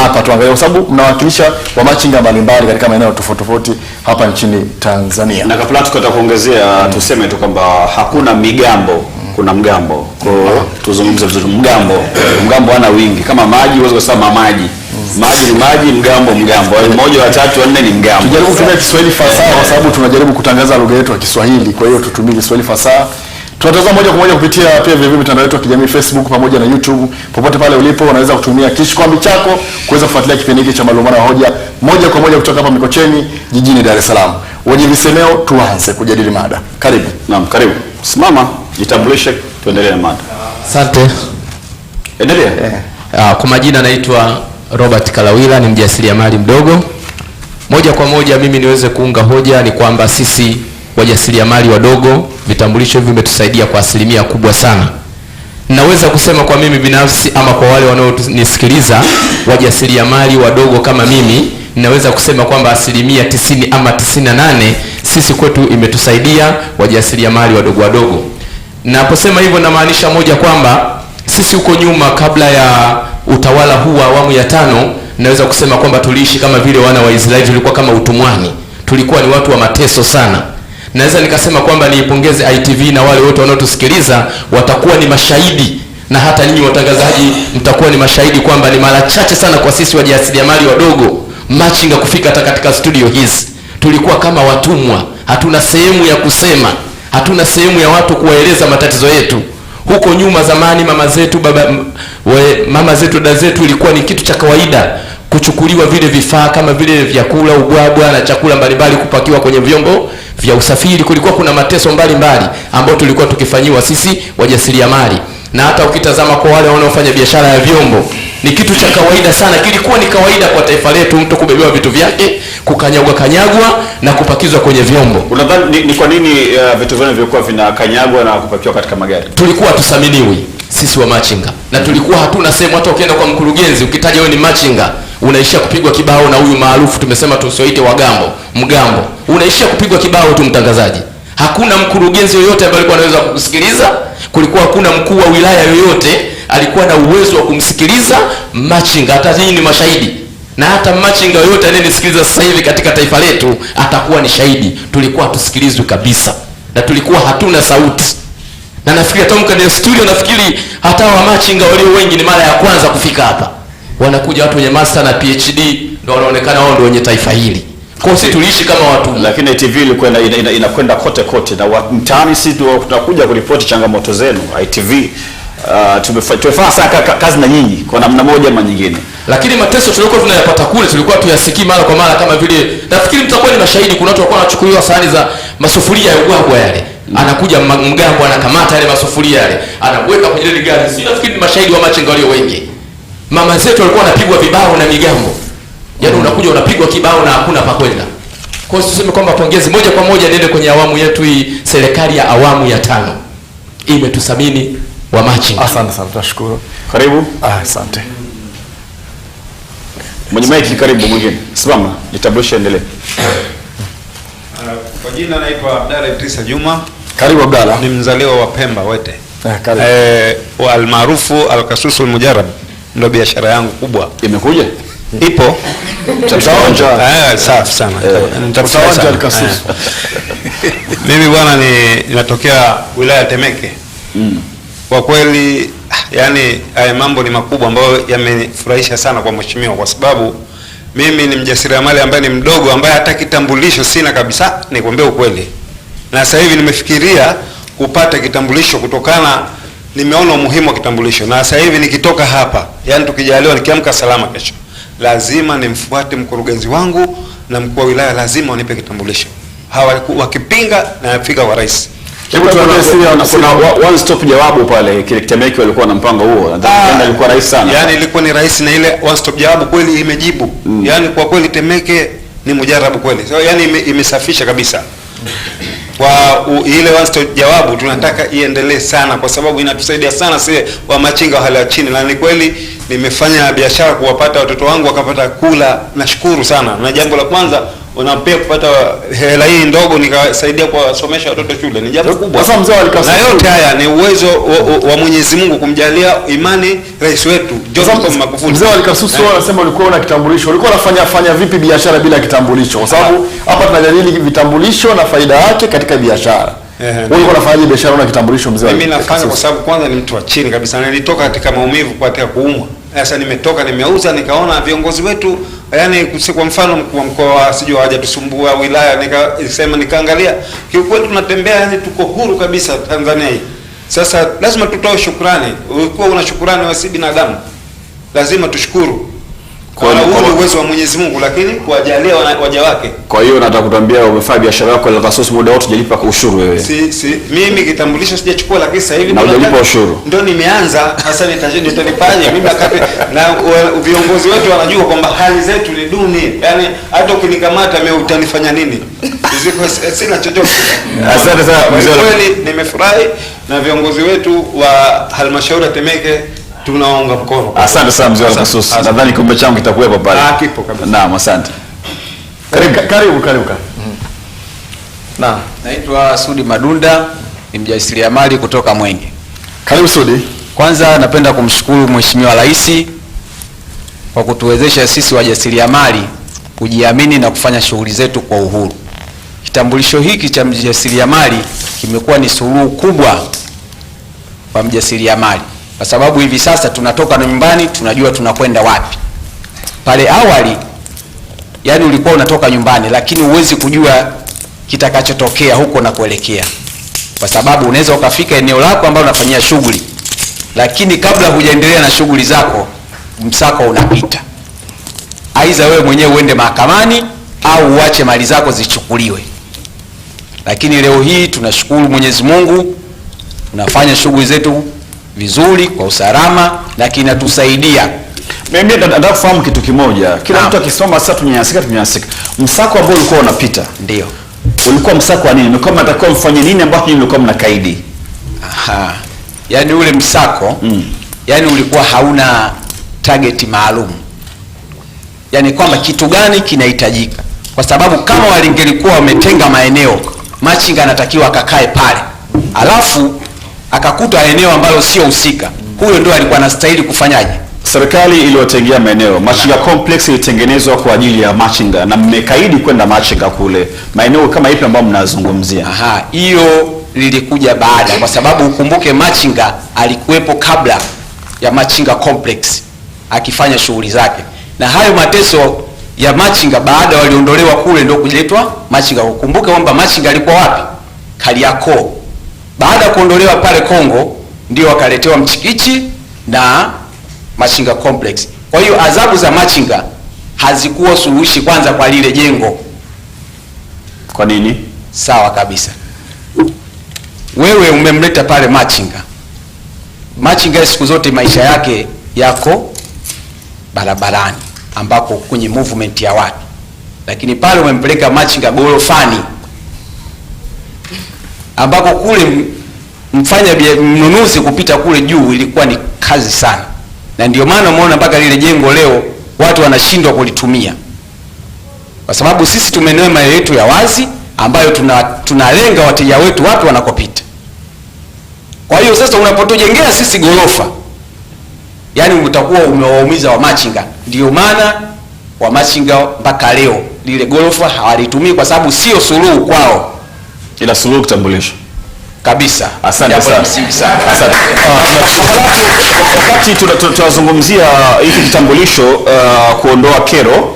S4: hapa tuangalie, kwa sababu mnawakilisha wamachinga mbalimbali katika maeneo tofauti hapa nchini Tanzania.
S5: Na kabla tukata kuongezea tuseme tu kwamba hakuna migambo, kuna mgambo. Kwa tuzungumze vizuri, mgambo ana wingi kama maji, uweze kusema maji. Maji ni maji, mgambo. Mmoja wa tatu wa nne ni mgambo.
S4: Tujaribu kutumia Kiswahili fasaha kwa sababu tunajaribu kutangaza lugha yetu ya Kiswahili. Kwa hiyo tutumie Kiswahili fasaha. Tunatazama moja kwa moja kupitia pia vile mitandao yetu ya kijamii, Facebook pamoja na YouTube. Popote pale ulipo unaweza kutumia kishikwambi chako kuweza kufuatilia kipindi hiki cha Malumbano ya Hoja moja kwa moja kutoka hapa Mikocheni jijini Dar es Salaam. Wenye visemeo tuanze kujadili mada. Karibu.
S5: Naam, karibu. Simama, jitambulishe, tuendelee na mada.
S6: Asante.
S5: Endelea.
S6: Kwa majina naitwa Robert Kalawila, ni mjasiriamali mdogo. Moja kwa moja mimi niweze kuunga hoja ni kwamba sisi wajasiriamali wadogo vitambulisho hivi vimetusaidia kwa asilimia kubwa sana. Naweza kusema kwa mimi binafsi ama kwa wale wanaonisikiliza wajasiriamali wadogo kama mimi, ninaweza kusema kwamba asilimia 90 ama 98 sisi kwetu imetusaidia wajasiriamali wadogo. Naposema hivyo namaanisha moja kwamba sisi huko nyuma kabla ya utawala huu wa awamu ya 5 naweza kusema kwamba tuliishi kama vile wana wa Israeli, tulikuwa kama utumwani. Tulikuwa ni watu wa mateso sana. Naweza nikasema kwamba niipongeze ITV na wale wote wanaotusikiliza watakuwa ni mashahidi, na hata ninyi watangazaji mtakuwa ni mashahidi kwamba ni mara chache sana kwa sisi wajasiriamali wadogo machinga kufika hata katika studio hizi. Tulikuwa kama watumwa, hatuna sehemu ya kusema, hatuna sehemu ya watu kuwaeleza matatizo yetu. Huko nyuma zamani mama zetu, mama zetu, dada zetu, ilikuwa ni kitu cha kawaida kuchukuliwa vile vifaa kama vile vyakula, ubwabwa na chakula mbalimbali kupakiwa kwenye vyombo vya usafiri. Kulikuwa kuna mateso mbalimbali ambao tulikuwa tukifanyiwa sisi wajasiriamali. Na hata ukitazama kwa wale wanaofanya biashara ya vyombo, ni kitu cha kawaida sana. Kilikuwa ni kawaida kwa taifa letu mtu kubebewa vitu vyake, kukanyagwa na kupakizwa kwenye vyombo.
S5: Unadhani ni kwa nini vitu vyenu vilikuwa vinakanyagwa na kupakiwa katika magari?
S6: Tulikuwa tusaminiwi sisi wa machinga, na tulikuwa hatuna sehemu. Hata ukienda kwa mkurugenzi ukitaja wewe ni machinga, unaishia kupigwa kibao na huyu maarufu tumesema tusioite mgambo. Unaishia kupigwa kibao tu mtangazaji. Hakuna mkurugenzi yoyote ambaye alikuwa anaweza kukusikiliza. Kulikuwa hakuna mkuu wa wilaya yoyote alikuwa na uwezo wa kumsikiliza machinga. Hata nyinyi ni mashahidi. Na hata machinga yoyote anayenisikiliza sasa hivi katika taifa letu atakuwa ni shahidi. Tulikuwa hatusikilizwi kabisa. Na tulikuwa hatuna sauti. Na nafikiri hata mkani studio nafikiri hata wa machinga walio wengi ni mara ya kwanza kufika hapa. Wanakuja watu wenye master na PhD ndio wanaonekana wao ndio wenye taifa hili. Kwa sisi tuliishi kama watu.
S5: Lakini TV ilikuwa inakwenda kote na mtaani sisi tunakuja kuripoti changamoto zenu. ITV tumefanya sana kazi na nyinyi kwa namna moja ama nyingine.
S6: Lakini mateso tulikuwa tunayapata kule tulikuwa tuyasikii mara kwa mara, kama vile nafikiri mtakuwa ni mashahidi. Kuna watu walikuwa wanachukuliwa sahani za masufuria ya ubwabwa yale. Anakuja mgambo anakamata yale masufuria yale, anaweka kwenye ile gari. Sisi nafikiri ni mashahidi wa machinga walio wengi. Mama zetu walikuwa wanapigwa vibao na migambo. Yaani unakuja unapigwa kibao na hakuna pa kwenda. Kwa hiyo tuseme kwamba pongezi moja kwa moja niende kwenye awamu yetu hii, serikali ya awamu ya 5. Imetuthamini wa machinga.
S4: Asante sana, tunashukuru.
S5: Karibu.
S4: Asante.
S5: Mwenye maiki karibu mwingine. Simama, jitambulishe, endelee.
S7: Kwa jina naitwa Abdalla Idrisa Juma.
S4: Karibu Abdalla.
S7: Ni mzaliwa wa Pemba Wete.
S4: Karibu.
S7: Almaarufu Al-Kasusul Mujarrab ndio biashara yangu kubwa.
S5: Imekuja?
S7: Ipo.
S4: Tutaonja.
S7: Safi sana.
S4: Tutaonja Al-Kasusul.
S7: Mimi bwana ninatokea wilaya ya Temeke. Kwa kweli yani haya mambo ni makubwa ambayo yamenifurahisha sana kwa mheshimiwa, kwa sababu mimi ni mjasiriamali ambaye ni mdogo, ambaye hata kitambulisho sina kabisa, nikwambia ukweli. Na sasa hivi nimefikiria kupata kitambulisho kutokana, nimeona umuhimu wa kitambulisho. Na sasa hivi nikitoka hapa, yani tukijaliwa nikiamka salama kesho, lazima nimfuate mkurugenzi wangu na mkuu wa wilaya, lazima wanipe kitambulisho. Hawa wakipinga na nafika kwa rais.
S5: Hebu kuna one stop jawabu pale kile Temeke walikuwa na mpango huo. Nadhani ilikuwa rahisi sana.
S7: Yani ilikuwa ni rahisi, na ile one stop jawabu kweli imejibu. Yani kwa kweli Temeke ni mujarabu kweli. So yani imesafisha kabisa. Kwa ile one stop jawabu tunataka iendelee sana, kwa sababu inatusaidia sana sisi wa machinga wa hali ya chini. Na ni kweli nimefanya biashara kuwapata watoto wangu wakapata kula, nashukuru sana. Na jambo la kwanza unapea kupata hela hii ndogo nikasaidia kuwasomesha watoto shule, ni jambo kubwa.
S4: Sasa mzee Alikasusu,
S7: na yote haya ni uwezo wa Mwenyezi Mungu kumjalia imani rais wetu John Pombe Magufuli.
S4: Mzee Alikasusu anasema ulikuwa una kitambulisho, ulikuwa unafanya vipi biashara bila kitambulisho? Kwa sababu hapa tunajadili vitambulisho na faida yake katika biashara. Wewe ulikuwa unafanya biashara una kitambulisho mzee?
S7: Mimi nafanya kwa sababu kwanza ni mtu wa chini kabisa, na nilitoka katika maumivu kwa katika kuumwa. Sasa nimetoka nimeuza, nikaona viongozi wetu, yani kwa mfano mkuu wa mkoa sijui hajatusumbua, wilaya nikasema, nikaangalia kiukweli tunatembea, yani tuko huru kabisa Tanzania hii. Sasa lazima tutoe shukrani. Ulikuwa una shukrani, wewe si binadamu, lazima tushukuru kwa uwezo wa Mwenyezi Mungu, lakini kuwajalia waja wake.
S5: Kwa hiyo nataka kutuambia umefanya biashara yako ile Alikasusu muda wote hujalipa kwa ushuru wewe?
S7: Mimi kitambulisho sijachukua, lakini sasa hivi
S5: hujalipa ushuru.
S7: Ndio nimeanza sasa, nitalipaje mimi wakati na viongozi wetu wanajua kwamba hali zetu ni duni, yani hata ukinikamata mimi utanifanya nini? Sina chochote.
S5: Asante sana mzee.
S7: Kweli nimefurahi na viongozi wetu wa halmashauri ya Temeke tunaunga mkono.
S5: Asante sana mzee Alikasusu. Nadhani kikombe changu kitakuwepo pale.
S7: Kipo kabisa.
S5: Naam, asante.
S4: Karibu.
S3: Naam, naitwa Sudi Madunda, ni mjasiriamali kutoka Mwenge.
S4: Karibu Sudi.
S3: Kwanza napenda kumshukuru Mheshimiwa Rais kwa kutuwezesha sisi wajasiriamali kujiamini na kufanya shughuli zetu kwa uhuru. Kitambulisho hiki cha mjasiriamali kimekuwa ni suluhu kubwa kwa mjasiriamali, kwa sababu hivi sasa tunatoka nyumbani tunajua tunakwenda wapi. Pale awali yani ulikuwa unatoka nyumbani lakini huwezi kujua kitakachotokea huko na kuelekea, kwa sababu unaweza ukafika eneo lako ambalo unafanyia shughuli, lakini kabla hujaendelea na shughuli zako msako unapita, aidha wewe mwenyewe uende mahakamani au uache mali zako zichukuliwe. Lakini leo hii tunashukuru Mwenyezi Mungu, tunafanya shughuli zetu vizuri kwa usalama na kinatusaidia.
S5: Mimi nataka kufahamu kitu kimoja. Kila mtu akisoma sasa tunyanyasika. Msako ambao ulikuwa unapita,
S3: ndio
S5: ulikuwa msako wa nini? Mlikuwa mnatakiwa mfanye nini ambacho mlikuwa mnakaidi?
S3: Yaani ule msako yani ulikuwa hauna target maalum, yani kwamba kitu gani kinahitajika, kwa sababu kama walingelikuwa wametenga maeneo, machinga anatakiwa akakae pale alafu akakuta eneo ambalo sio husika, huyo ndio alikuwa anastahili kufanyaje?
S5: Serikali iliwatengea maeneo. Machinga complex ilitengenezwa kwa ajili ya machinga na mmekaidi kwenda machinga kule. Maeneo kama ipi ambayo mnazungumzia?
S3: Hiyo lilikuja baada, kwa sababu ukumbuke machinga alikuwepo kabla ya machinga complex akifanya shughuli zake, na hayo mateso ya machinga baada waliondolewa kule ndio kuletwa machinga. Ukumbuke kwamba machinga alikuwa wapi? Kariakoo. Baada ya kuondolewa pale Kongo ndio wakaletewa Mchikichi na machinga complex. Kwa hiyo adhabu za machinga hazikuwa suluhishi kwanza kwa lile jengo.
S5: Kwa nini?
S3: Sawa kabisa. Wewe umemleta pale machinga. Machinga siku zote maisha yake yako barabarani ambako kwenye movement ya watu. Lakini pale umempeleka machinga gorofani ambako kule mnunuzi kupita kule juu ilikuwa ni kazi sana. Na ndio maana umeona mpaka lile jengo leo watu wanashindwa kulitumia, kwa sababu sisi tumenunua maeneo yetu ya wazi ambayo tunalenga wateja wetu watu wanakopita. Kwa hiyo sasa unapotujengea sisi gorofa, yani utakuwa umewaumiza wa machinga. Ndio maana wa machinga mpaka leo lile gorofa hawalitumii, kwa sababu sio suluhu kwao,
S5: ila suluhu kitambulisho
S3: kabisa.
S5: Asante sana. Asante. Wakati tunazungumzia hiki kitambulisho kuondoa kero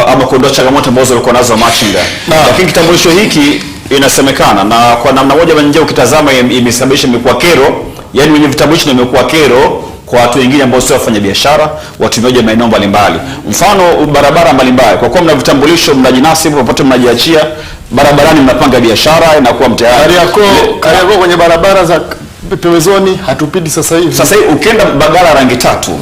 S5: ama kuondoa changamoto ambazo walikuwa nazo machinga, lakini kitambulisho hiki inasemekana na kwa namna moja ama nyingine ukitazama imesababisha imekuwa kero, yani wenye vitambulisho imekuwa kero kwa watu wengine ambao sio wafanya biashara, watumiaji wa maeneo mbalimbali. Mfano barabara mbalimbali, kwa kuwa mna vitambulisho mnajinasibu popote mnajiachia barabarani, mnapanga biashara inakuwa mtayari.
S4: Kariakoo kwenye barabara za pembezoni hatupidi sasa hivi.
S5: Sasa hivi ukienda Bagala rangi tatu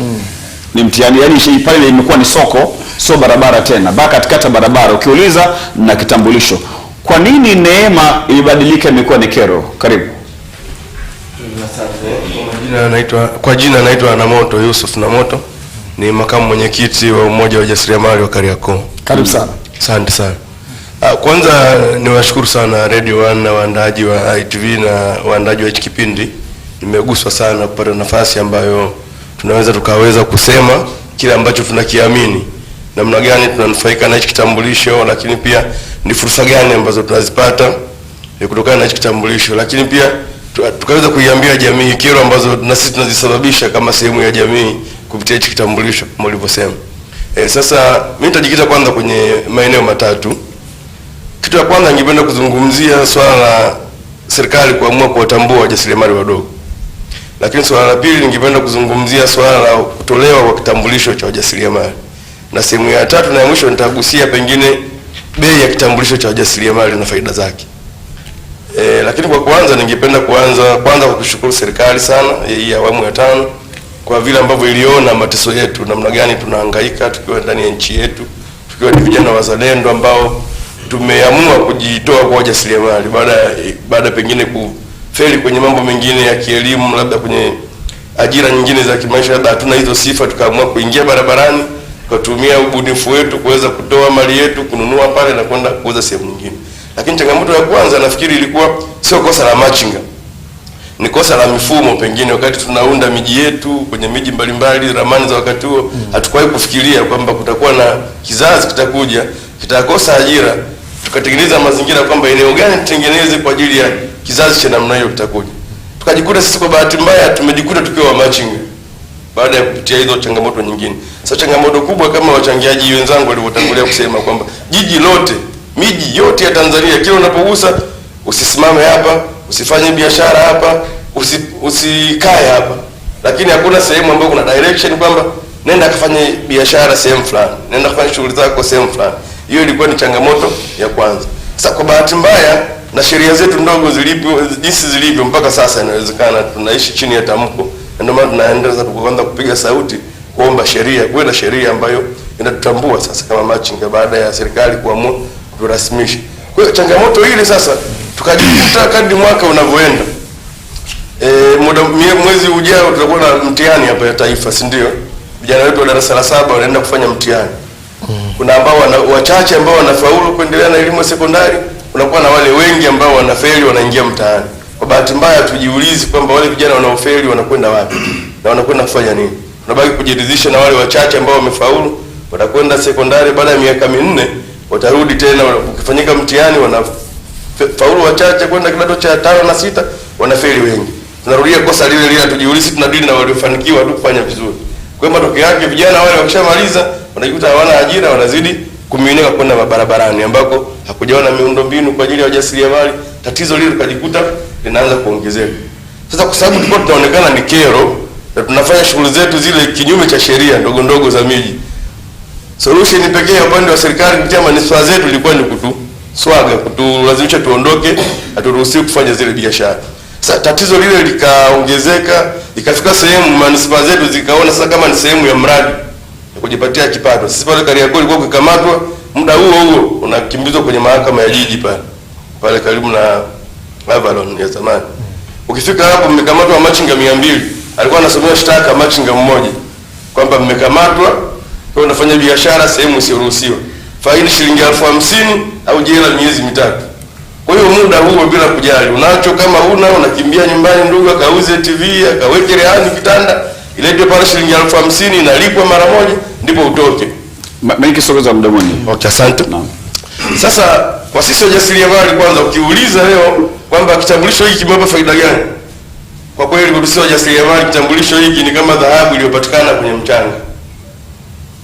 S5: ni mtihani, yani pale imekuwa ni soko, sio barabara tena. Baka katikati barabara ukiuliza na kitambulisho. Kwa nini neema ilibadilika imekuwa ni kero? Karibu.
S8: Kwa jina naitwa Namoto Yusuf Namoto, ni makamu mwenyekiti wa umoja wa jasiriamali wa Kariakoo.
S4: Karibu sana.
S8: Asante sana. Kwanza niwashukuru sana Radio 1 na waandaji wa ITV na waandaji wa hiki kipindi. Nimeguswa sana kupata nafasi ambayo tukaweza kusema kile ambacho tunakiamini, namna gani tunanufaika na hiki kitambulisho, lakini pia ni fursa gani ambazo tunazipata kutokana na hiki kitambulisho, lakini pia tukaweza kuiambia jamii kero ambazo na sisi tunazisababisha kama sehemu ya jamii kupitia hiki kitambulisho kama ulivyosema. Sasa mimi nitajikita kwanza kwenye maeneo matatu. Kitu ya kwanza ningependa kuzungumzia swala la serikali kuamua kuwatambua wajasiriamali wadogo. Lakini swala la pili ningependa kuzungumzia swala la kutolewa kwa kitambulisho cha wajasiriamali. Na sehemu ya tatu na ya mwisho nitagusia pengine bei ya kitambulisho cha wajasiriamali na faida zake. Lakini kwa kwanza ningependa kwanza kwa kushukuru serikali sana ya awamu ya 5 kwa vile ambavyo iliona mateso yetu, namna gani tunahangaika tukiwa ndani ya nchi yetu, tukiwa ni vijana wazalendo ambao tumeamua kujitoa kwa wajasiriamali baada pengine kufeli kwenye mambo mengine ya kielimu, labda kwenye ajira nyingine za kimaisha, labda hatuna hizo sifa, tukaamua kuingia barabarani, kutumia ubunifu wetu kuweza kutoa mali yetu, kununua pale na kwenda kuuza sehemu nyingine. Lakini changamoto ya kwanza nafikiri ilikuwa sio kosa la machinga, ni kosa la mifumo. Pengine wakati tunaunda miji yetu, kwenye miji mbalimbali, ramani za wakati huo, hatukuwahi kufikiria kwamba kutakuwa na kizazi kitakuja kitakosa ajira, tukatengeneza mazingira kwamba eneo gani tutengeneze kwa ajili ya kizazi cha namna hiyo kitakuja. Tukajikuta sisi kwa bahati mbaya tumejikuta tukiwa machinga baada ya kupitia hizo changamoto nyingine. Sasa changamoto kubwa kama wachangiaji wenzangu walivyotangulia kusema kwamba jiji lote, miji yote ya Tanzania, kila unapogusa usisimame hapa, usifanye biashara hapa, usikae hapa. Lakini hakuna sehemu ambayo kuna direction kwamba nenda kafanye biashara sehemu fulani, nenda kufanya shughuli zako sehemu fulani. Hiyo ilikuwa ni changamoto ya kwanza. Sasa kwa bahati mbaya na sheria zetu ndogo jinsi zilivyo mpaka sasa, inawezekana tunaishi chini ya tamko. Ndio maana tunaendelea kuanza kupiga sauti kuomba sheria, kuwe na sheria ambayo inatutambua sasa kama machinga baada ya serikali kuamua kurasmisha. Kwa hiyo changamoto ile sasa tukajikuta kadri mwaka unavyoenda, mwezi ujao tutakuwa na mtihani hapa ya taifa, si ndio? Vijana wetu wa darasa la 7 wanaenda kufanya mtihani. Kuna ambao wachache ambao wanafaulu kuendelea na elimu sekondari, unakuwa na wale wengi ambao wanafeli wanaingia mtaani. Kwa bahati mbaya tujiulize kwamba wale vijana wanaofeli wanakwenda wapi na wanakwenda kufanya nini? Tunabaki kujiridhisha na wale wachache ambao wamefaulu, watakwenda sekondari, baada ya miaka 4 watarudi tena, ukifanyika mtihani wanafaulu wachache, kwenda kidato cha 5 na 6 wanafeli wengi. Tunarudia kosa lile lile, tujiulize tunadili na waliofanikiwa tu kufanya vizuri. Kwa hiyo matokeo yake vijana wale wakishamaliza wanajikuta hawana ajira, wanazidi kumiminika kwenda barabarani ambako hakujawa na miundombinu kwa ajili ya wajasiriamali. Tatizo lile tukajikuta linaanza kuongezeka. Sasa kwa sababu tulikuwa tunaonekana ni kero na tunafanya shughuli zetu zile kinyume cha sheria ndogo ndogo za miji, solution pekee ya upande wa serikali kupitia manispaa zetu ilikuwa ni kutuswaga, kutulazimisha tuondoke, haturuhusiwi kufanya zile biashara. Sasa tatizo lile likaongezeka, ikafika sehemu manispaa zetu zikaona sasa kama ni sehemu ya mradi ya kujipatia kipato. Sisi pale Kariakoo ilikuwa ukikamatwa muda huo unakimbizwa kwenye mahakama ya jiji pale karibu na Avalon ya zamani. Ukifika hapo mmekamatwa machinga 200, alikuwa anasomea shtaka machinga mmoja kwamba mmekamatwa kwa unafanya biashara sehemu isiyoruhusiwa, faini shilingi 50,000 au jela miezi 3. Kwa hiyo muda huo bila kujali unacho, kama unakimbia nyumbani, ndugu akauze TV, akaweke rehani kitanda, ilete pale shilingi 50,000 inalipwa mara moja ndipo utoke.
S5: Mimi kisogeza mdomoni.
S8: Okay, asante. Sasa kwa sisi wajasiriamali, kwanza ukiuliza leo kwamba kitambulisho hiki kimewapa faida gani, kwa kweli kwa sisi wajasiriamali kitambulisho hiki ni kama dhahabu iliyopatikana kwenye mchanga,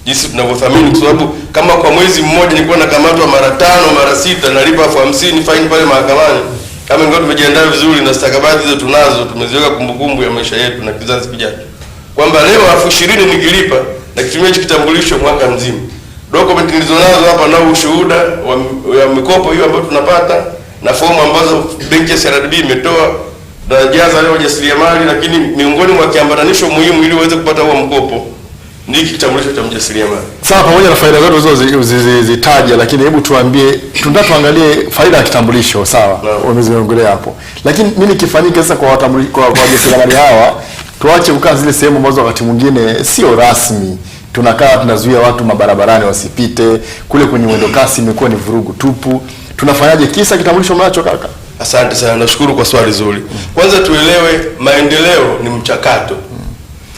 S8: jinsi tunavyothamini. Kwa sababu kama kwa mwezi mmoja nilikuwa nakamatwa mara 5 mara 6 nalipa 50,000 faini pale mahakamani, kama ingekuwa tumejiandaa vizuri na stakabadhi hizo tunazo, tumeziweka kumbukumbu ya maisha yetu na kizazi kijacho, kwamba leo 20,000 nikilipa na kitumia hicho kitambulisho mwaka mzima. Document nilizonazo hapa na ushuhuda wa mikopo hiyo ambayo tunapata na fomu ambazo benki ya CRDB imetoa na jaza leo wajasiriamali, lakini miongoni mwa kiambatanisho muhimu ili uweze kupata huo mkopo ni kitambulisho cha mjasiriamali.
S4: Sasa pamoja na faida zote zitaja, lakini hebu tuambie, tuangalie faida ya kitambulisho. Sawa, wameongelea hapo, lakini nini kifanyike sasa kwa wajasiriamali hawa? Tuache kukaa zile sehemu ambazo wakati mwingine sio rasmi, tunakaa tunazuia watu mabarabarani wasipite, kule kwenye mwendo kasi imekuwa ni vurugu tupu. tunafanyaje? Kisa kitambulisho mnacho kaka?
S8: Asante sana, nashukuru kwa swali zuri. Kwanza tuelewe maendeleo ni mchakato.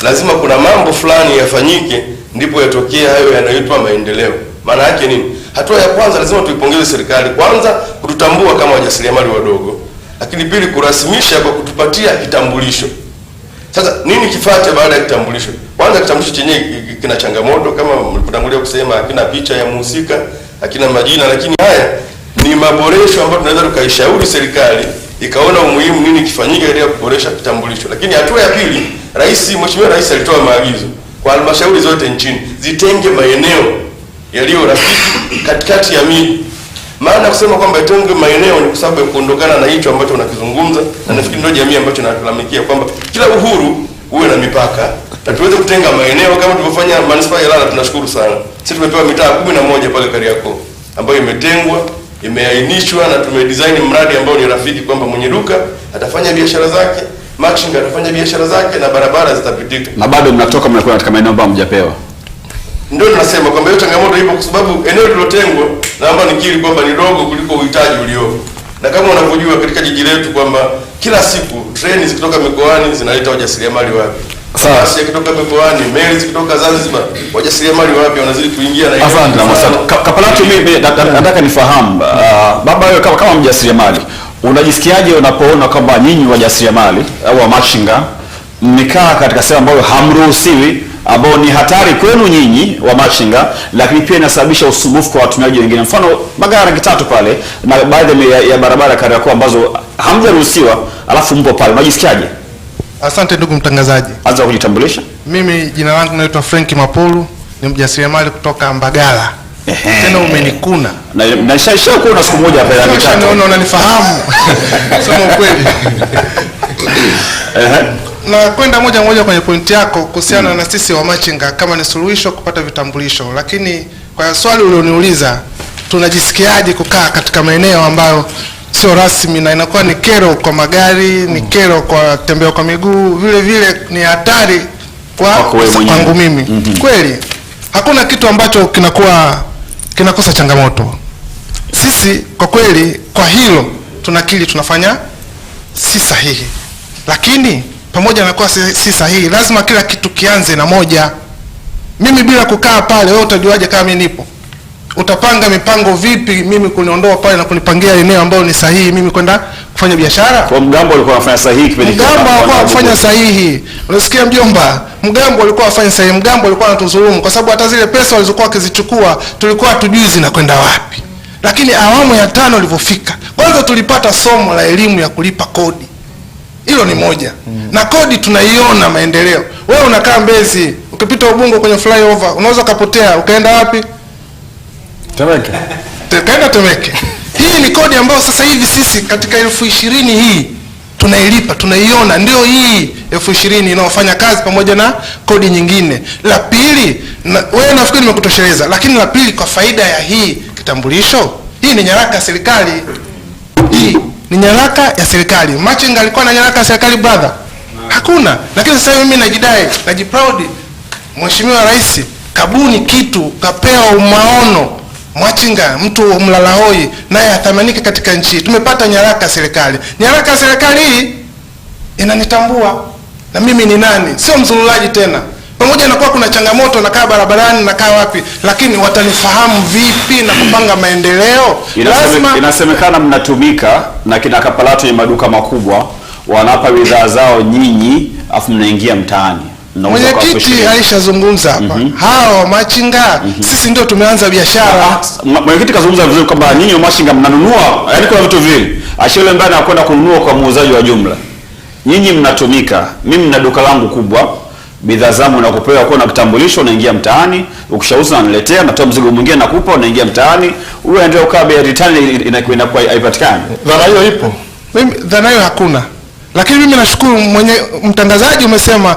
S8: Lazima kuna mambo fulani yafanyike ndipo yatokee hayo yanayoitwa maendeleo. Maana yake nini? Hatua ya kwanza lazima tuipongeze serikali kwanza kututambua kama wajasiriamali wadogo. Lakini pili kurasimisha kwa kutupatia kitambulisho. Sasa nini kifuate baada ya kitambulisho? Kwanza kitambulisho chenyewe kina changamoto kama mlipotangulia kusema, hakina picha ya mhusika, hakina majina, lakini haya ni maboresho ambayo tunaweza tukaishauri serikali ikaona umuhimu nini kifanyike katika kuboresha kitambulisho. Lakini hatua ya pili, Mheshimiwa Rais alitoa maagizo kwa halmashauri zote nchini zitenge maeneo yaliyo rafiki katikati ya miji. Maana kusema kwamba itenge maeneo ni kwa sababu ya kuondokana na hicho ambacho unakizungumza, na nafikiri ndio jamii ambacho nalalamikia kwamba kila uhuru uwe na mipaka na tuweze kutenga maeneo kama tulivyofanya manispaa ya Ilala. Tunashukuru sana. Sisi tumepewa mitaa 11 pale Kariakoo ambayo imetengwa, imeainishwa na tumedesign mradi ambao ni rafiki kwamba mwenye duka atafanya biashara zake, machinga atafanya biashara zake na barabara zitapitika.
S5: Na bado mnatoka mnakuwa katika maeneo ambayo hamjapewa.
S8: Ndio tunasema kwamba hiyo changamoto ipo kwa sababu eneo lililotengwa naomba nikiri kwamba ni dogo kuliko uhitaji uliopo. Na kama unavyojua katika jiji letu kwamba kila siku treni zikitoka mikoani zinaleta wajasiriamali wapya. Basi kutoka mikoani, meli kutoka Zanzibar, wajasiriamali wapya wanazidi kuingia na hiyo.
S5: Asante. Kapalatu, mimi nataka nifahamu baba, wewe kama mjasiriamali unajisikiaje unapoona kwamba nyinyi wajasiriamali au wamachinga mmekaa katika sehemu ambayo hamruhusiwi, ambao ni hatari kwenu nyinyi wa machinga, lakini pia inasababisha usumbufu kwa watumiaji wengine? Mfano magari rangi tatu pale na baadhi ya barabara Kariakoo ambazo hamjaruhusiwa, alafu mpo pale, unajisikiaje?
S14: Asante ndugu mtangazaji.
S5: Anza kujitambulisha.
S14: Mimi jina langu naitwa Frank Mapolu, ni mjasiriamali kutoka Mbagala. Tena umenikuna.
S5: Na kuna siku moja hapa rangi tatu.
S14: Naona unanifahamu. Sema ukweli. Na kwenda moja kwenye pointi yako kuhusiana na sisi wa machinga kama ni suluhisho kupata vitambulisho, lakini kwa swali ulioniuliza tunajisikiaje kukaa katika maeneo ambayo sio rasmi na inakuwa ni kero kwa magari, ni kero kwa tembea kwa miguu, vile vile ni hatari kwangu mimi. Kweli hakuna kitu ambacho kinakosa changamoto. Sisi kwa kweli kwa hilo tunakiri tunafanya si sahihi, lakini pamoja na kuwa si sahihi lazima kila kitu kianze na moja. Mimi bila kukaa pale wewe utajuaje kama mimi nipo? Utapanga mipango vipi mimi kuniondoa pale na kunipangia eneo ambalo ni sahihi mimi kwenda kufanya biashara?
S5: Kwa Mgambo alikuwa anafanya sahihi kipindi
S14: kile. Mgambo alikuwa anafanya sahihi. Unasikia mjomba? Mgambo alikuwa anafanya sahihi. Mgambo alikuwa anatudhulumu kwa sababu hata zile pesa walizokuwa wakizichukua tulikuwa hatujui zinakwenda wapi. Lakini awamu ya 5 ilipofika, kwanza tulipata somo la elimu ya kulipa kodi. Hilo ni moja. Na kodi tunaiona maendeleo. Wewe unakaa Mbezi, ukipita Ubungo kwenye flyover, unaweza kupotea, ukaenda wapi?
S4: Temeke.
S14: Kaenda Temeke. Hii ni kodi ambayo sasa hivi sisi katika 2020 hii tunailipa, tunaiona, ndio hii 2020 inaofanya kazi pamoja na kodi nyingine. La pili, wewe nafikiri nimekutosheleza, lakini la pili kwa faida ya hii kitambulisho, hii ni nyaraka ya serikali. Hii ni nyaraka ya serikali. Machinga alikuwa na nyaraka ya serikali brother? Hakuna. Lakini sasa mimi najidai, najiproud. Mheshimiwa Rais kabuni kitu, kapewa maono. Machinga mtu mlalahoi naye athamanike katika nchi. Tumepata nyaraka ya serikali. Nyaraka ya serikali hii inanitambua na mimi ni nani, sio mzululaji tena. Pamoja na kuwa kuna changamoto, nakaa barabarani, nakaa wapi, lakini watanifahamu vipi na kupanga maendeleo?
S5: Inasemekana mnatumika na kina Kapalatu ya maduka makubwa, wanapa bidhaa zao nyinyi afu mnaingia mtaani.
S14: Mwenyekiti alishazungumza hapa. Hao machinga sisi ndio tumeanza biashara.
S5: Mwenyekiti kazungumza vizuri kwamba nyinyi machinga mnanunua, yaani kuna vitu vile. Ashile mbaya anakwenda kununua kwa muuzaji wa jumla. Nyinyi mnatumika. Mimi nina duka langu kubwa, bidhaa zangu nakupewa kwa na kitambulisho, unaingia mtaani, ukishauza unaniletea, natoa mzigo mwingine nakupa, unaingia mtaani. Wewe ndio ukabe ya return inakuwa haipatikani.
S14: Dhana hiyo ipo. Mimi dhana hiyo hakuna. Lakini mimi nashukuru mtangazaji umesema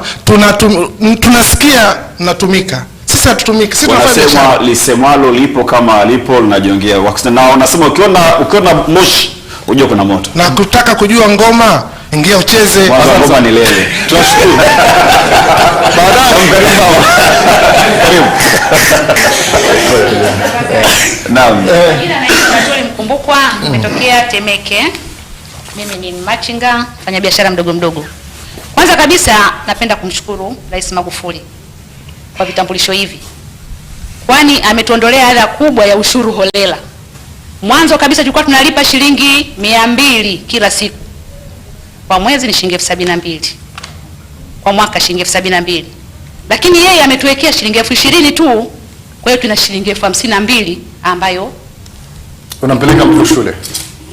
S14: tunasikia natumika. Sisi hatutumiki. Sisi tunafanya biashara.
S5: Lisemalo lipo kama lipo linajongea. Na unasema ukiona moshi unajua kuna moto.
S14: Na kutaka kujua ngoma, ingia ucheze.
S5: Ngoma ni lele. Tunashukuru. Baadaye karibu. Naam.
S10: Mbukwa, nimetokea Temeke. Mimi ni machinga, fanya biashara mdogo mdogo. Kwanza kabisa napenda kumshukuru Rais Magufuli kwa vitambulisho hivi, kwani ametuondolea adha kubwa ya ushuru holela. Mwanzo kabisa tulikuwa tunalipa shilingi 200 kila siku, kwa mwezi ni shilingi 72,000, kwa mwaka shilingi 72,000, lakini yeye ametuwekea shilingi 20,000 tu. Kwa hiyo tuna shilingi 52,000 ambayo
S4: unampeleka mtu shule.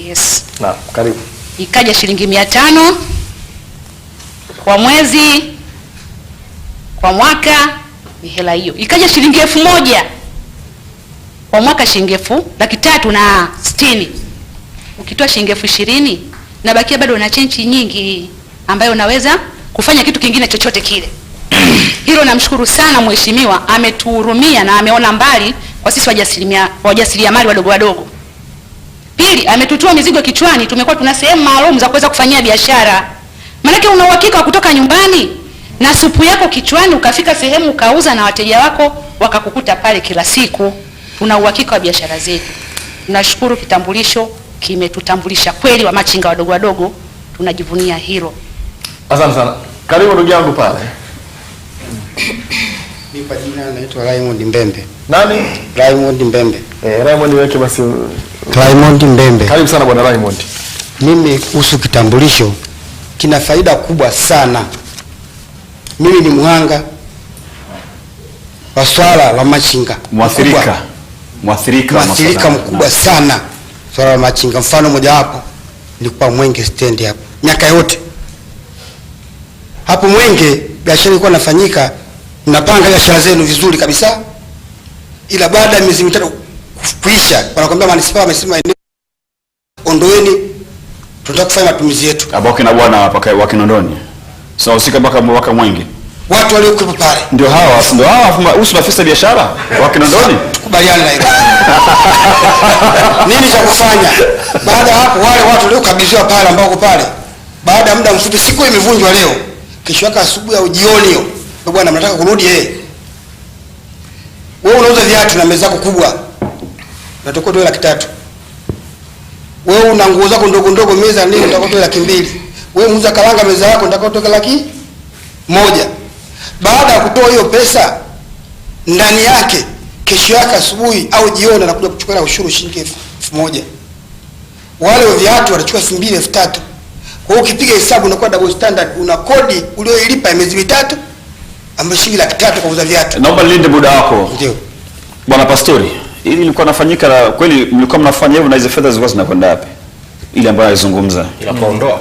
S10: Yes.
S4: Na karibu.
S10: Ikaja shilingi 500 kwa mwezi, kwa mwaka ni hela hiyo. Ikaja shilingi 1,000 kwa mwaka, shilingi 360,000. Ukitoa shilingi 20,000 na bakia bado una chenchi nyingi ambayo unaweza kufanya kitu kingine chochote kile. Hilo namshukuru sana mheshimiwa, ametuhurumia na ameona mbali kwa sisi wajasiriamali wadogo wadogo. Pili, ametutua mizigo kichwani, tumekuwa tuna sehemu maalum za kuweza kufanyia biashara. Maana una uhakika wa kutoka nyumbani na supu yako kichwani ukafika sehemu ukauza na wateja wako wakakukuta pale kila siku. Tuna uhakika wa biashara zetu. Tunashukuru kitambulisho kimetutambulisha kweli wa machinga wadogo wadogo, tunajivunia hilo.
S4: Asante sana. Karibu ndugu yangu pale.
S15: Mimi kwa jina naitwa Raymond Mbembe.
S4: Nani?
S15: Raymond Mbembe.
S4: Raymond weke basi.
S15: Raymond Mbembe.
S4: Karibu sana bwana Raymond.
S15: Mimi kuhusu kitambulisho kina faida kubwa sana. Mimi ni mhanga wa swala la machinga. Mwathirika mkubwa sana swala la machinga. Mfano moja hapo nilikuwa Mwenge stand hapo miaka yote. Hapo Mwenge biashara ilikuwa inafanyika, mnapanga biashara zenu vizuri kabisa, ila baada ya miezi mitatu kuisha wanakuambia manispaa wamesema ondoeni, tunataka kufanya matumizi yetu.
S5: Aboke na bwana hapa wa Kinondoni. So usika mpaka Mwenge.
S15: Watu waliokuwa pale
S5: ndio hawa usu afisa biashara wa Kinondoni.
S15: Tukubaliana na hilo. Nini cha kufanya? Baada hapo wale watu waliokabidhiwa pale ambao wako pale, baada ya muda mfupi, siku imevunjwa leo, kesho yake asubuhi au jioni hiyo, bwana mnataka kurudi wewe unauza viatu na meza yako kubwa, unatoka dola 300. Wewe una nguo zako ndogo ndogo, meza nini, unatoka dola 200. Wewe muuza karanga, meza yako unataka dola 100. Baada ya kutoa hiyo pesa ndani yake, kesho yake asubuhi au jioni anakuja kuchukua ushuru shilingi 1,000. Wale wa viatu wanachukua 2,000, 3,000. Kwa hiyo ukipiga hesabu unakuwa double standard, una kodi ulioilipa ya miezi mitatu ambayo shilingi 300 kwa kuuza viatu.
S5: Naomba nilinde muda wako.
S15: Ndio.
S5: Bwana Pastori, ili ilikuwa nafanyika kweli, mlikuwa mnafanya hivyo na hizo fedha zilikuwa zinakwenda wapi? Ile ambayo alizungumza.
S2: Inapoondoa.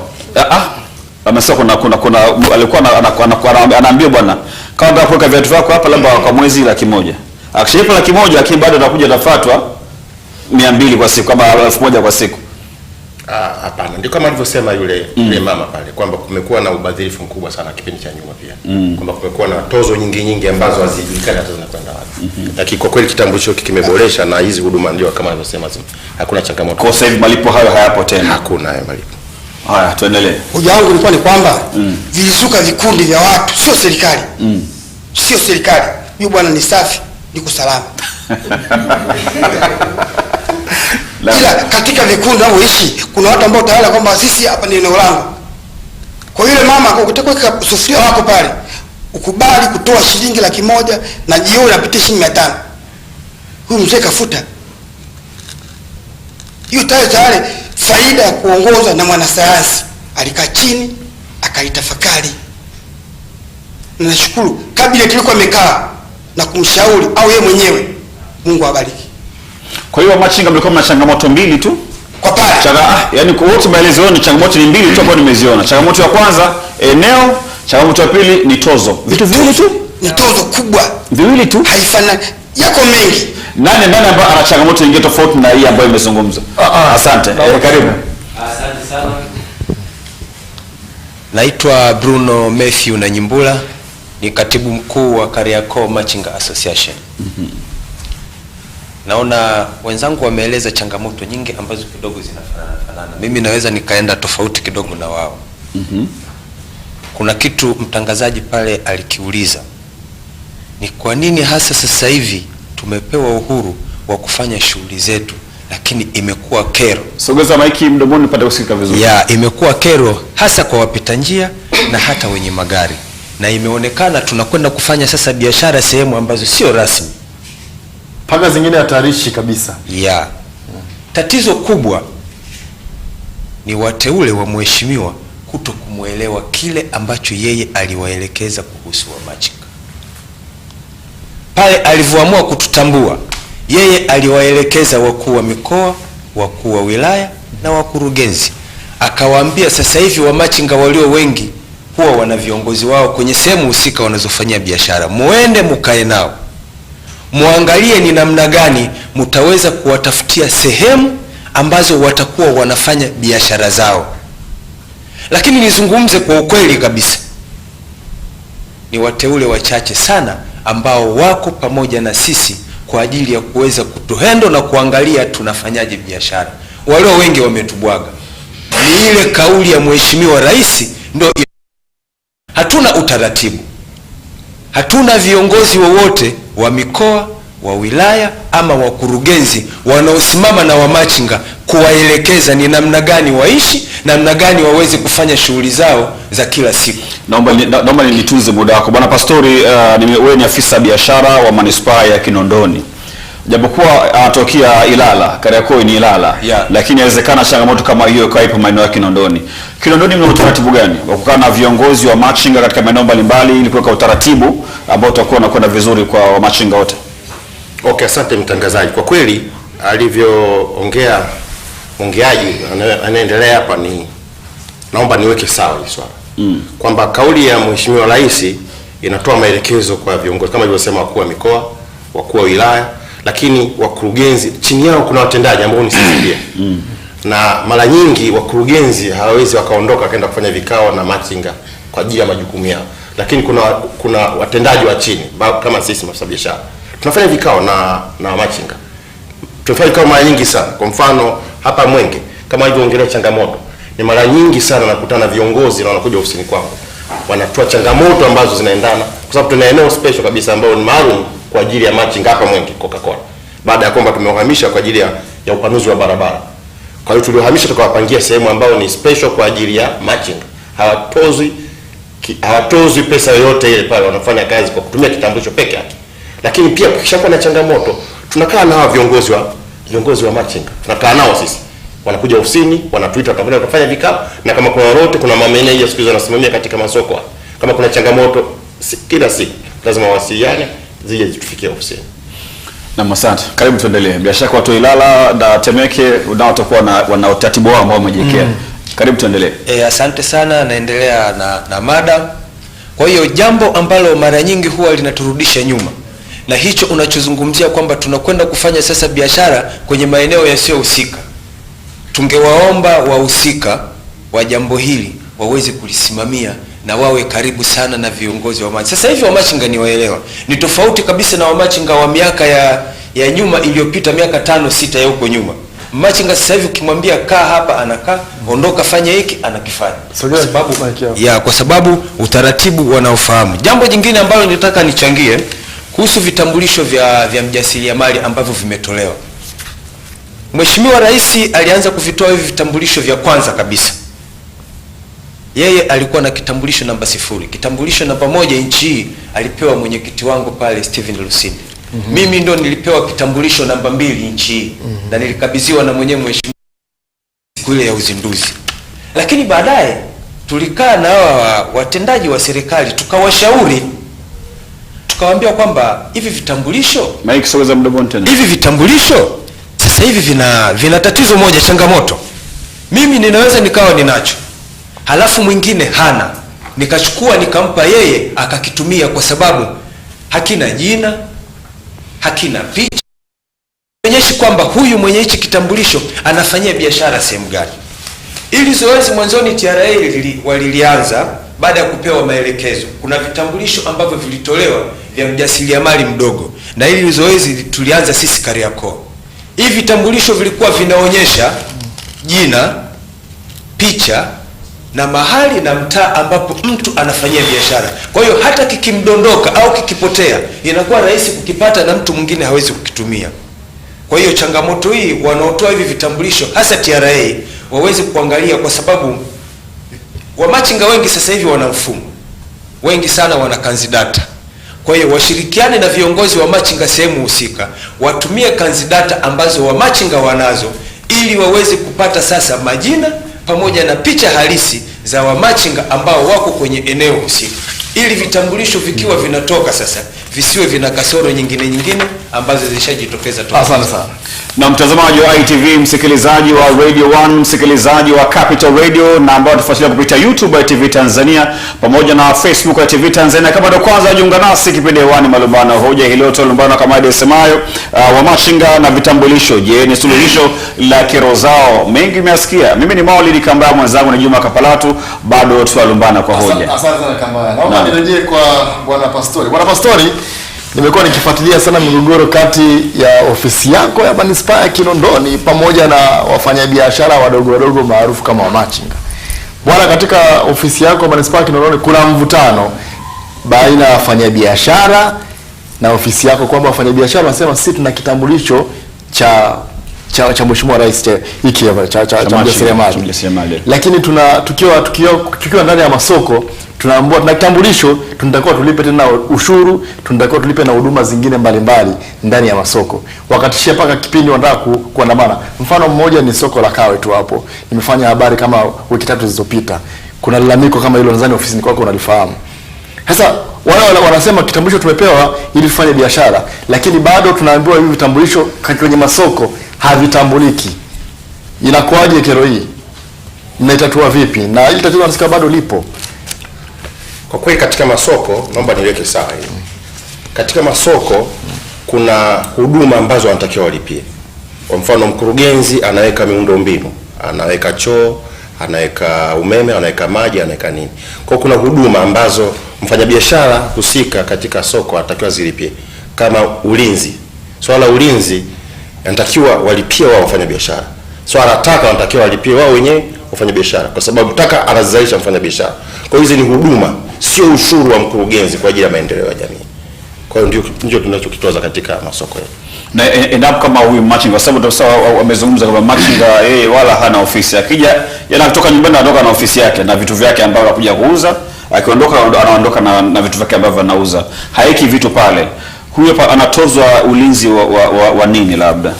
S5: Amesema kuna alikuwa anaambia bwana, kama unataka kuweka viatu vyako hapa labda kwa mwezi 100,000. Akishalipa 100,000 lakini bado anakuja tafatwa 200 kwa siku kama 1,000 kwa siku.
S2: Hapana, ndio kama alivyosema yule mama pale kwamba kumekuwa na ubadhirifu mkubwa sana kipindi cha nyuma pia. Kwamba kumekuwa na tozo nyingi ambazo hazijulikani hata zinakwenda wapi. Lakini kwa kweli kitambulisho kimeboresha na hizi huduma ndio kama alivyosema hakuna changamoto.
S5: Kwa sasa hivi malipo hayo hayapo tena.
S2: Hakuna hayo malipo.
S5: Haya, tuendelee.
S15: Hoja yangu ilikuwa ni kwamba vilizuka vikundi vya watu, sio serikali. Sio serikali. Huyu bwana ni safi, niko salama. Ila katika vikundi wanaoishi kuna watu ambao tayari kwamba sisi hapa ni eneo langu. Kwa yule mama ukitaka kuweka sufuria wako pale, ukubali kutoa shilingi 100,000 na jioni unapitia shilingi 500. Huyu mzee kafuta. Hiyo tayari faida ya kuongoza na mwanasayansi. Alikaa chini akalitafakari. Nashukuru kabla tulikuwa amekaa na kumshauri au yeye mwenyewe. Mungu awabariki.
S5: Kwa hiyo machinga mlikuwa mna changamoto mbili tu
S15: kwa pale.
S5: Yaani kwa wote maelezo ni changamoto ni mbili tu ambazo nimeziona. Changamoto ya kwanza eneo, changamoto ya pili ni tozo. Vitu viwili tu?
S15: Ni tozo kubwa.
S5: Viwili tu?
S15: Haifanani. Yako mengi.
S5: Nani ambaye ana changamoto nyingine tofauti na hii ambayo imezungumzwa? Asante. Karibu.
S16: Asante sana. Naitwa Bruno Matthew na Nyimbula, ni katibu mkuu wa Kariakoo Machinga Association. Naona wenzangu wameeleza changamoto nyingi ambazo kidogo zinafanana. Mimi naweza nikaenda tofauti kidogo na wao. Kuna kitu mtangazaji pale alikiuliza. Ni kwa nini hasa sasa hivi tumepewa uhuru wa kufanya shughuli zetu, lakini imekuwa kero.
S5: Sogeza maiki mdomoni upate kusikika vizuri.
S16: Imekuwa kero hasa kwa wapita njia na hata wenye magari, na imeonekana tunakwenda kufanya sasa biashara sehemu ambazo sio rasmi,
S4: mpaka zingine hatarishi kabisa.
S16: Tatizo kubwa ni wateule wa mheshimiwa kuto kumuelewa kile ambacho yeye aliwaelekeza kuhusu wamachinga. Pale alivyoamua kututambua, yeye aliwaelekeza wakuu wa mikoa, wakuu wa wilaya na wakurugenzi, akawaambia sasa hivi wamachinga walio wengi huwa wana viongozi wao kwenye sehemu husika wanazofanyia biashara. Muende mukae nao, muangalie ni namna gani mutaweza kuwatafutia sehemu ambazo watakuwa wanafanya biashara zao. Lakini nizungumze kwa ukweli kabisa, ni wateule wachache sana ambao wako pamoja na sisi kwa ajili ya kuweza kutuhendo na kuangalia tunafanyaje biashara. Walio wengi wametubwaga. Ni ile kauli ya Mheshimiwa Rais ndio. Hatuna utaratibu, hatuna viongozi wowote wa mikoa, wa wilaya ama wakurugenzi wanaosimama na wamachinga kuwaelekeza ni namna gani waishi, namna gani waweze kufanya shughuli zao za kila siku.
S5: Naomba nitunze muda wako. Bwana Pastori, wewe ni afisa biashara wa manispaa ya Kinondoni. Japokuwa anatokea Ilala, Kariakoo ni Ilala, lakini inawezekana changamoto kama hiyo ikaipo maeneo ya Kinondoni. Kinondoni mna utaratibu gani wa kukaa na viongozi wa machinga katika maeneo mbalimbali ili kuweka utaratibu ambao utakuwa unakwenda vizuri kwa wamachinga wote?
S2: Okay, asante mtangazaji. Kwa kweli alivyoongea ongeaji anaendelea hapa, naomba niweke sawa hili swala. Kwamba kauli ya Mheshimiwa Rais inatoa maelekezo kwa viongozi kama alivyosema, wakuu wa mikoa, wakuu wa wilaya, lakini wakurugenzi chini yao kuna watendaji ambao ni sisi pia. Na mara nyingi wakurugenzi hawawezi wakaondoka kaenda kufanya vikao na machinga kwa ajili ya majukumu yao, lakini kuna watendaji wa chini kama sisi maafisa biashara tunafanya vikao na machinga. Tunafanya vikao mara nyingi sana. Kwa mfano hapa Mwenge, kama alivyoongelea changamoto, ni mara nyingi sana nakutana viongozi na wanakuja ofisini kwangu, wanatoa changamoto ambazo zinaendana, kwa sababu tuna eneo special kabisa ambao ni maalum kwa ajili ya machinga hapa Mwenge Coca-Cola, baada ya kwamba tumehamisha kwa ajili ya upanuzi wa barabara. Kwa hiyo tuliohamisha tukawapangia sehemu ambayo ni special kwa ajili ya machinga. Hawatozwi pesa yoyote ile pale, wanafanya kazi kwa kutumia kitambulisho peke yake. Lakini pia kukishakuwa na changamoto, tunakaa na hao viongozi wa machinga. Tunakaa nao sisi. Wanakuja ofisini, wanatuita, tunakwenda kufanya vikao, na kama kuna lolote, kuna mameneja siku hizo wanasimamia katika masoko. Kama kuna changamoto kila siku lazima wasiliane zije tufikie ofisini.
S5: Na asante. Karibu tuendelee. Bila shaka watu Ilala na Temeke nao watakuwa wana utaratibu wao ambao wamejiwekea. Karibu tuendelee.
S16: Asante sana, naendelea na mada. Kwa hiyo jambo ambalo mara nyingi huwa linaturudisha nyuma, na hicho unachozungumzia kwamba tunakwenda kufanya sasa biashara kwenye maeneo yasiyohusika, tungewaomba wahusika wa jambo hili waweze kulisimamia na wawe karibu sana na viongozi wa machinga. Sasa hivi wamachinga ni waelewa, ni tofauti kabisa na wamachinga wa miaka ya nyuma iliyopita, miaka 5-6 ya huko nyuma. Machinga sasa hivi ukimwambia kaa hapa anakaa, ondoka fanya hiki anakifanya, kwa sababu utaratibu wanaofahamu. Jambo jingine ambalo nilitaka nichangie kuhusu vitambulisho vya mjasiriamali ambavyo vimetolewa. Mheshimiwa Rais alianza kuvitoa hivi vitambulisho vya kwanza kabisa. Yeye alikuwa na kitambulisho namba 0. Kitambulisho namba 1 nchi hii alipewa mwenyekiti wangu pale Steven Lusinde. Mimi ndo nilipewa kitambulisho namba 2 nchi hii, na nilikabidhiwa na mwenyewe mheshimiwa siku ile ya uzinduzi. Lakini baadaye tulikaa na watendaji wa serikali tukawashauri, tukawaambia kwamba hivi vitambulisho hivi vitambulisho sasa hivi vina tatizo moja, changamoto. Mimi ninaweza nikawa ninacho, halafu mwingine hana, nikachukua nikampa yeye akakitumia, kwa sababu hakina jina, hakina picha, onyesha kwamba huyu mwenye hichi kitambulisho anafanyia biashara sehemu gani. Ili zoezi mwanzoni TRA walilianza baada ya kupewa maelekezo. Kuna vitambulisho ambavyo vilitolewa vya mjasiriamali mdogo, na ili zoezi tulianza sisi Kariakoo. Hivi vitambulisho vilikuwa vinaonyesha jina, picha na mahali na mtaa ambapo mtu anafanyia biashara. Kwa hiyo hata kikimdondoka au kikipotea inakuwa rahisi kukipata na mtu mwingine hawezi kukitumia. Kwa hiyo changamoto hii wanaotoa hivi vitambulisho hasa TRA waweze kuangalia, kwa sababu wamachinga wengi sasa hivi wana mfumo, wengi sana wana kanzidata. Kwa hiyo washirikiane na viongozi wa machinga sehemu husika, watumie kanzidata ambazo wamachinga wanazo, ili waweze kupata sasa majina pamoja na picha halisi za wamachinga ambao wako kwenye eneo husika, ili vitambulisho vikiwa vinatoka sasa visiwe vina kasoro nyingine ambazo zilishajitokeza toka.
S5: Asante sana. Na mtazamaji wa ITV, msikilizaji wa Radio 1, msikilizaji wa Capital Radio na ambao tufuatilia kupitia YouTube ITV Tanzania pamoja na Facebook ITV Tanzania. Kama ndo kwanza jiunga nasi, kipindi hewani malumbano hoja. Hii leo tulumbano kama ile semayo wa machinga na vitambulisho. Je, ni suluhisho la kero zao? Mengi umesikia. Mimi ni Maulid Kambaya, mwenzangu ni Juma Kapalatu, bado tualumbana kwa hoja.
S4: Asante sana Kambaya. Naomba nirejee kwa Bwana Pastori. Bwana Pastori, nimekuwa nikifuatilia sana migogoro kati ya ofisi yako ya manispaa ya Kinondoni pamoja na wafanyabiashara wadogo maarufu kama wamachinga. Bwana, katika ofisi yako ya manispaa ya Kinondoni kuna mvutano baina ya wafanyabiashara na ofisi yako, kwamba wafanyabiashara wanasema sisi tuna kitambulisho cha Mheshimiwa Rais hiki cha mjasiriamali. Lakini tukiwa ndani ya masoko tunaambiwa tuna kitambulisho, tunatakiwa tulipe tena ushuru, tunatakiwa tulipe na huduma zingine mbalimbali ndani ya masoko. Wakatishia paka kipindi wanataka kuandamana. Mfano mmoja ni soko la Kawe tu hapo. Nimefanya habari kama wiki 3 zilizopita. Kuna lalamiko kama hilo, nadhani ofisini kwako unalifahamu. Sasa wale wanasema kitambulisho tumepewa ili tufanye biashara, lakini bado tunaambiwa hivi vitambulisho kwenye masoko havitambuliki. Inakuwaje kero hii? Mnaitatua vipi? Na hili tatizo nasikia bado lipo.
S2: Kwa kweli katika masoko, naomba niweke sawa hili. Katika masoko kuna huduma ambazo wanatakiwa walipie. Kwa mfano mkurugenzi anaweka miundombinu, anaweka choo, anaweka umeme, anaweka maji, anaweka nini. Kwa kuna huduma ambazo mfanyabiashara husika katika soko anatakiwa zilipie. Kama ulinzi. Swala ulinzi anatakiwa walipie wao wafanyabiashara. Swala taka wanatakiwa walipie wao wenyewe wafanyabiashara, kwa sababu taka anazalisha mfanyabiashara. Kwa hiyo hizi ni huduma, sio ushuru wa mkurugenzi kwa ajili ya maendeleo ya jamii. Kwa hiyo ndio tunachokitoza katika masoko yetu.
S5: Na endapo kama huyu machinga, kwa sababu wamezungumza kama machinga yeye wala hana ofisi, akija yanatoka nyumbani, anatoka na ofisi yake na vitu vyake ambavyo anakuja kuuza, akiondoka anaondoka na vitu vyake ambavyo anauza, haiki vitu pale. Huyu hapa anatozwa ulinzi wa nini labda?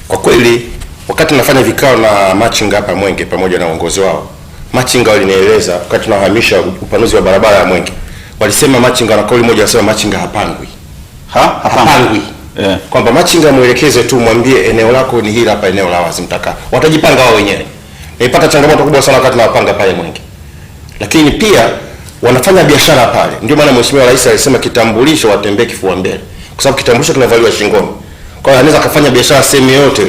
S2: Kwa kweli wakati nafanya vikao na machinga hapa Mwenge pamoja na uongozi wao, machinga walinieleza wakati tunahamisha upanuzi wa barabara ya Mwenge, walisema machinga na kauli moja, wasema machinga hapangwi. Hapangwi. Yeah. Kwamba machinga muelekeze tu, mwambie eneo lako ni hili hapa, eneo la wazi mtaka. Watajipanga wao wenyewe. Nilipata changamoto kubwa sana wakati nawapanga pale Mwenge. Lakini pia wanafanya biashara pale. Ndio maana Mheshimiwa Rais alisema kitambulisho watembee kifua mbele. Kwa sababu kitambulisho kinavaliwa shingoni. Kwa hiyo anaweza kufanya biashara sehemu yote.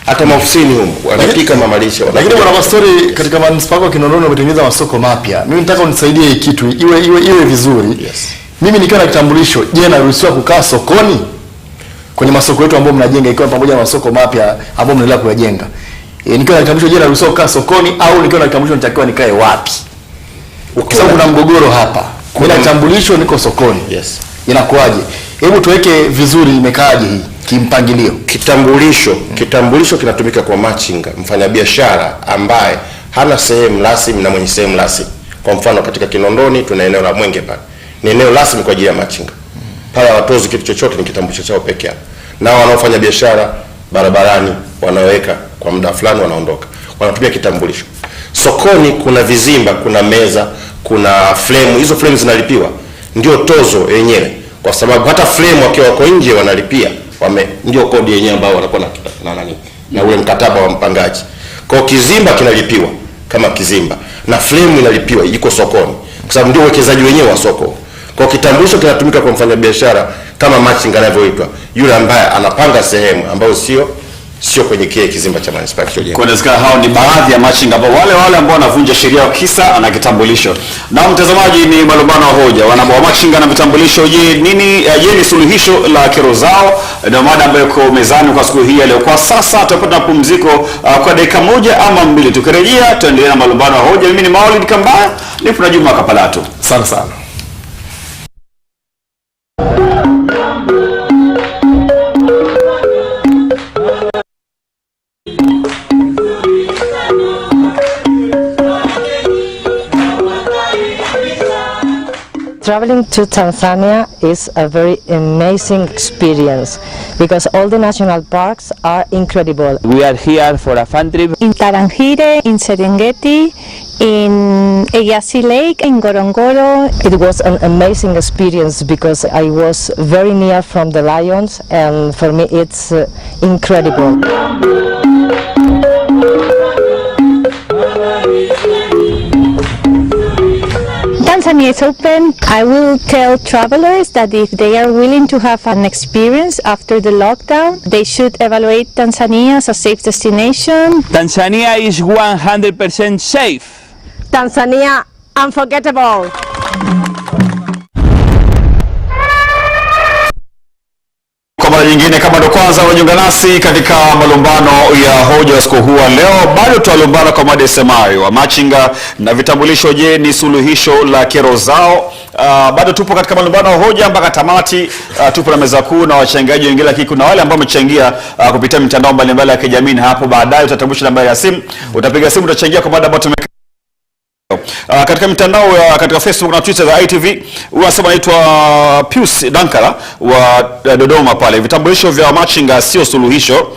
S2: Hata maofisini huko wanapika mamalisha.
S4: Lakini Bwana Pastori, katika manispaa ya Kinondoni wametengeneza masoko mapya. Mimi nataka unisaidie hii kitu iwe vizuri. Yes. Mimi nikiwa na kitambulisho, je, naruhusiwa kukaa sokoni? Kwenye masoko yetu ambayo mnajenga, ikiwa pamoja na masoko mapya ambayo mnaendelea kuyajenga. Nikiwa na kitambulisho, je, naruhusiwa kukaa sokoni, au nikiwa na kitambulisho nitakiwa nikae wapi? Kwa sababu kuna mgogoro hapa. Kuna kitambulisho niko sokoni.
S2: Yes.
S4: Inakuwaje? Hebu tuweke vizuri, imekaaje hii kimpangilio?
S2: Kitambulisho kinatumika kwa machinga, mfanyabiashara ambaye hana sehemu rasmi na mwenye sehemu rasmi. Kwa mfano katika Kinondoni tuna eneo la Mwenge pale. Ni eneo rasmi kwa ajili ya machinga. Pale watozi kitu chochote, ni kitambulisho chao pekee yao. Na wanaofanya biashara barabarani wanaweka kwa muda fulani wanaondoka. Wanatumia kitambulisho. Sokoni kuna vizimba, kuna meza, kuna frame. Hizo frame zinalipiwa. Ndio tozo yenyewe. Kwa sababu hata frame wakiwa wako nje wanalipia. Ndio kodi yenyewe ambao wanakuwa na ule mkataba wa mpangaji. Kwa kizimba kinalipiwa kama kizimba, na frame inalipiwa iko sokoni. Kwa sababu ndio uwekezaji wenyewe wa soko. Kwa kitambulisho kinatumika kwa mfanyabiashara kama machinga anavyoitwa, yule ambaye anapanga sehemu ambayo sio kwenye kile kizimba cha manispaa kilichojengwa.
S5: Kwa inawezekana hao ni baadhi ya machinga ambao wale ambao wanavunja sheria kisa ana kitambulisho. Na mtazamaji, ni malumbano hoja. Wa machinga na vitambulisho, je, ni suluhisho la kero zao? Ndio mada ambayo iko mezani kwa siku hii leo. Kwa sasa tutapata mapumziko kwa dakika 1 ama 2. Tukirejea tuendelee na malumbano hoja. Mimi ni Maulid Kambaya, nipo na Juma Kapalatu.
S4: Asante sana.
S1: Traveling to Tanzania is a very amazing experience because all the national parks are incredible.
S17: We are here for a fun trip.
S11: In Tarangire, in Serengeti, in Egasi Lake, in Ngorongoro.
S1: It was an amazing experience because I was very near from the lions, and for me it's incredible.
S11: Tanzania is open. I will tell travelers that if they are willing to have an experience after the lockdown, they should evaluate Tanzania as a safe destination.
S17: Tanzania is 100% safe.
S21: Tanzania, unforgettable.
S5: Kwa mara nyingine, kama ndo kwanza unajiunga nasi katika malumbano ya hoja siku huu leo, bado tunalumbana kwa mada isemayo wamachinga na vitambulisho, je, ni suluhisho la kero zao? Bado tupo katika malumbano ya hoja mpaka tamati. Tupo na meza kuu na wachangiaji wengine, lakini kuna wale ambao wamechangia kupitia mitandao mbalimbali ya kijamii. Hapo baadaye utatambulisha namba ya simu, utapiga simu, utachangia kwa mada ambayo katika mitandao katika Facebook na Twitter za ITV. Unasema anaitwa Pius Dankala wa Dodoma pale, vitambulisho vya machinga sio suluhisho.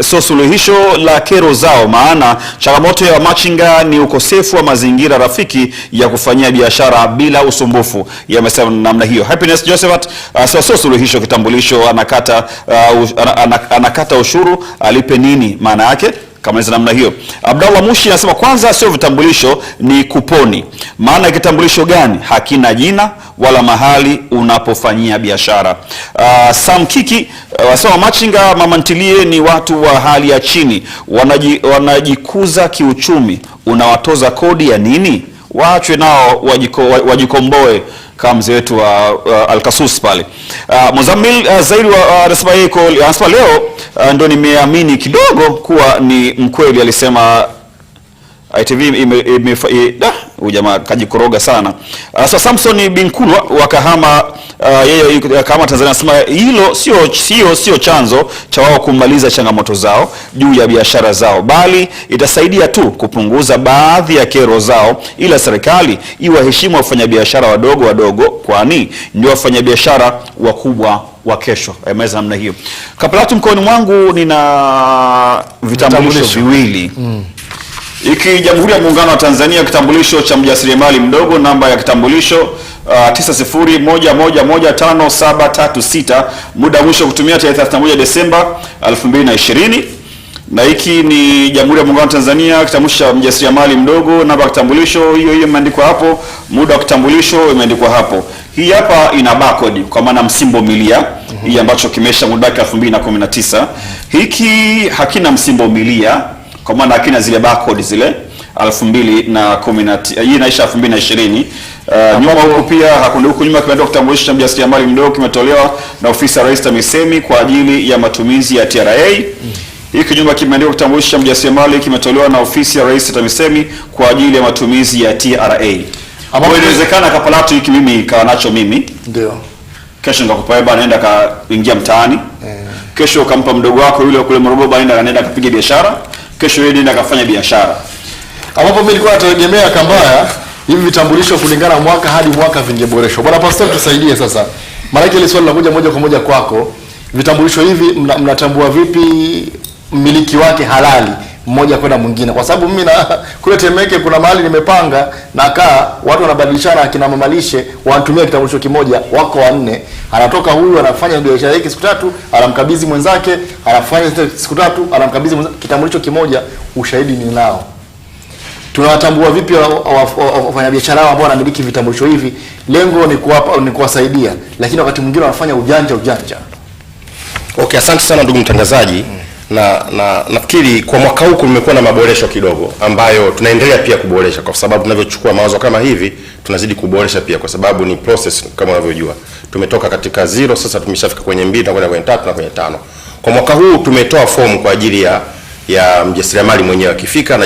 S5: Sio suluhisho la kero zao, maana changamoto ya machinga ni ukosefu wa mazingira rafiki ya kufanyia biashara bila usumbufu. Yamesema namna hiyo. Happiness Josephat sio suluhisho kitambulisho, anakata ushuru, alipe nini maana yake? Kama ni namna hiyo. Abdallah Mushi anasema kwanza sio vitambulisho, ni kuponi. Maana kitambulisho gani? Hakina jina wala mahali unapofanyia biashara. Sam Kiki wasema machinga mamantilie ni watu wa hali ya chini, wanajikuza kiuchumi, unawatoza kodi ya nini? Waachwe nao wajikomboe kama mzee wetu wa Al-Kasus pale. Muzammil Zaidi anasema anasema leo ndo nimeamini kidogo kuwa ni mkweli, alisema ITV jamaa kajikoroga sana. So Samson Binkulwa wa Kahama, yeye kama Tanzania, anasema hilo sio chanzo cha wao kumaliza changamoto zao juu ya biashara zao, bali itasaidia tu kupunguza baadhi ya kero zao, ila serikali iwaheshimu wafanyabiashara wadogo, kwani ndio wafanyabiashara wakubwa wa kesho. Ameza namna hiyo. Kapalatu, mkoani mwangu nina vitambulisho viwili. Iki Jamhuri ya Muungano wa Tanzania, kitambulisho cha mjasiriamali mdogo, namba ya kitambulisho 9011153736, muda mwisho kutumia tarehe 31 Desemba 2020. Na hiki ni Jamhuri ya Muungano wa Tanzania, kitambulisho cha mjasiriamali mdogo, namba ya kitambulisho hiyo imeandikwa hapo, muda wa kitambulisho imeandikwa hapo. Hii hapa ina barcode kwa maana msimbo milia, hii ambacho kimesha muda wake 2019. Hiki hakina msimbo milia kwa maana hakina zile barcode zile 2019, hii inaisha 2020. Nyuma huko pia hakuna, huko nyuma kimeandikwa kitambulisho cha mjasiriamali mdogo, kimetolewa na ofisi ya Rais TAMISEMI kwa ajili ya matumizi ya TRA. Hiki nyuma kimeandikwa kitambulisho cha mjasiriamali, kimetolewa na ofisi ya Rais TAMISEMI kwa ajili ya matumizi ya TRA. Ambapo inawezekana Kapalatu hiki mimi kawa nacho mimi. Ndio. Kesho ngakupa baba anaenda kaingia mtaani. Kesho ukampa mdogo wako yule kule Morogoro, anaenda kapiga biashara. Kesho yeye ndio akafanya biashara.
S4: Ambapo mimi nilikuwa nategemea Kambaya hivi vitambulisho kulingana mwaka hadi mwaka vingeboreshwa. Bwana Pastor, tusaidie sasa. Maana ile swali linakuja moja kwa moja kwako. Vitambulisho hivi mnatambua vipi mmiliki wake halali mmoja kwenda mwingine? Kwa sababu mimi na kule Temeke kuna mahali nimepanga na watu wanabadilishana, akina mamalishe wanatumia kitambulisho kimoja, wako wanne. Anatoka huyu anafanya biashara yake siku 3, anamkabidhi mwenzake, anafanya siku 3, anamkabidhi mwenzake, kitambulisho kimoja. Ushahidi ni nao. Tunawatambua vipi wafanyabiashara ambao wanamiliki vitambulisho hivi? Lengo ni kuwasaidia, lakini wakati mwingine wanafanya ujanja.
S2: Okay, asante sana ndugu mtangazaji. Na nafikiri kwa mwaka huu kumekuwa na maboresho kidogo ambayo tunaendelea pia kuboresha, kwa sababu tunavyochukua mawazo kama hivi tunazidi kuboresha pia, kwa sababu ni process kama unavyojua. Tumetoka katika 0, sasa tumeshafika kwenye 2, tunakwenda kwenye 3 na kwenye 5. Kwa mwaka huu tumetoa fomu kwa ajili ya mjasiriamali mwenyewe akifika na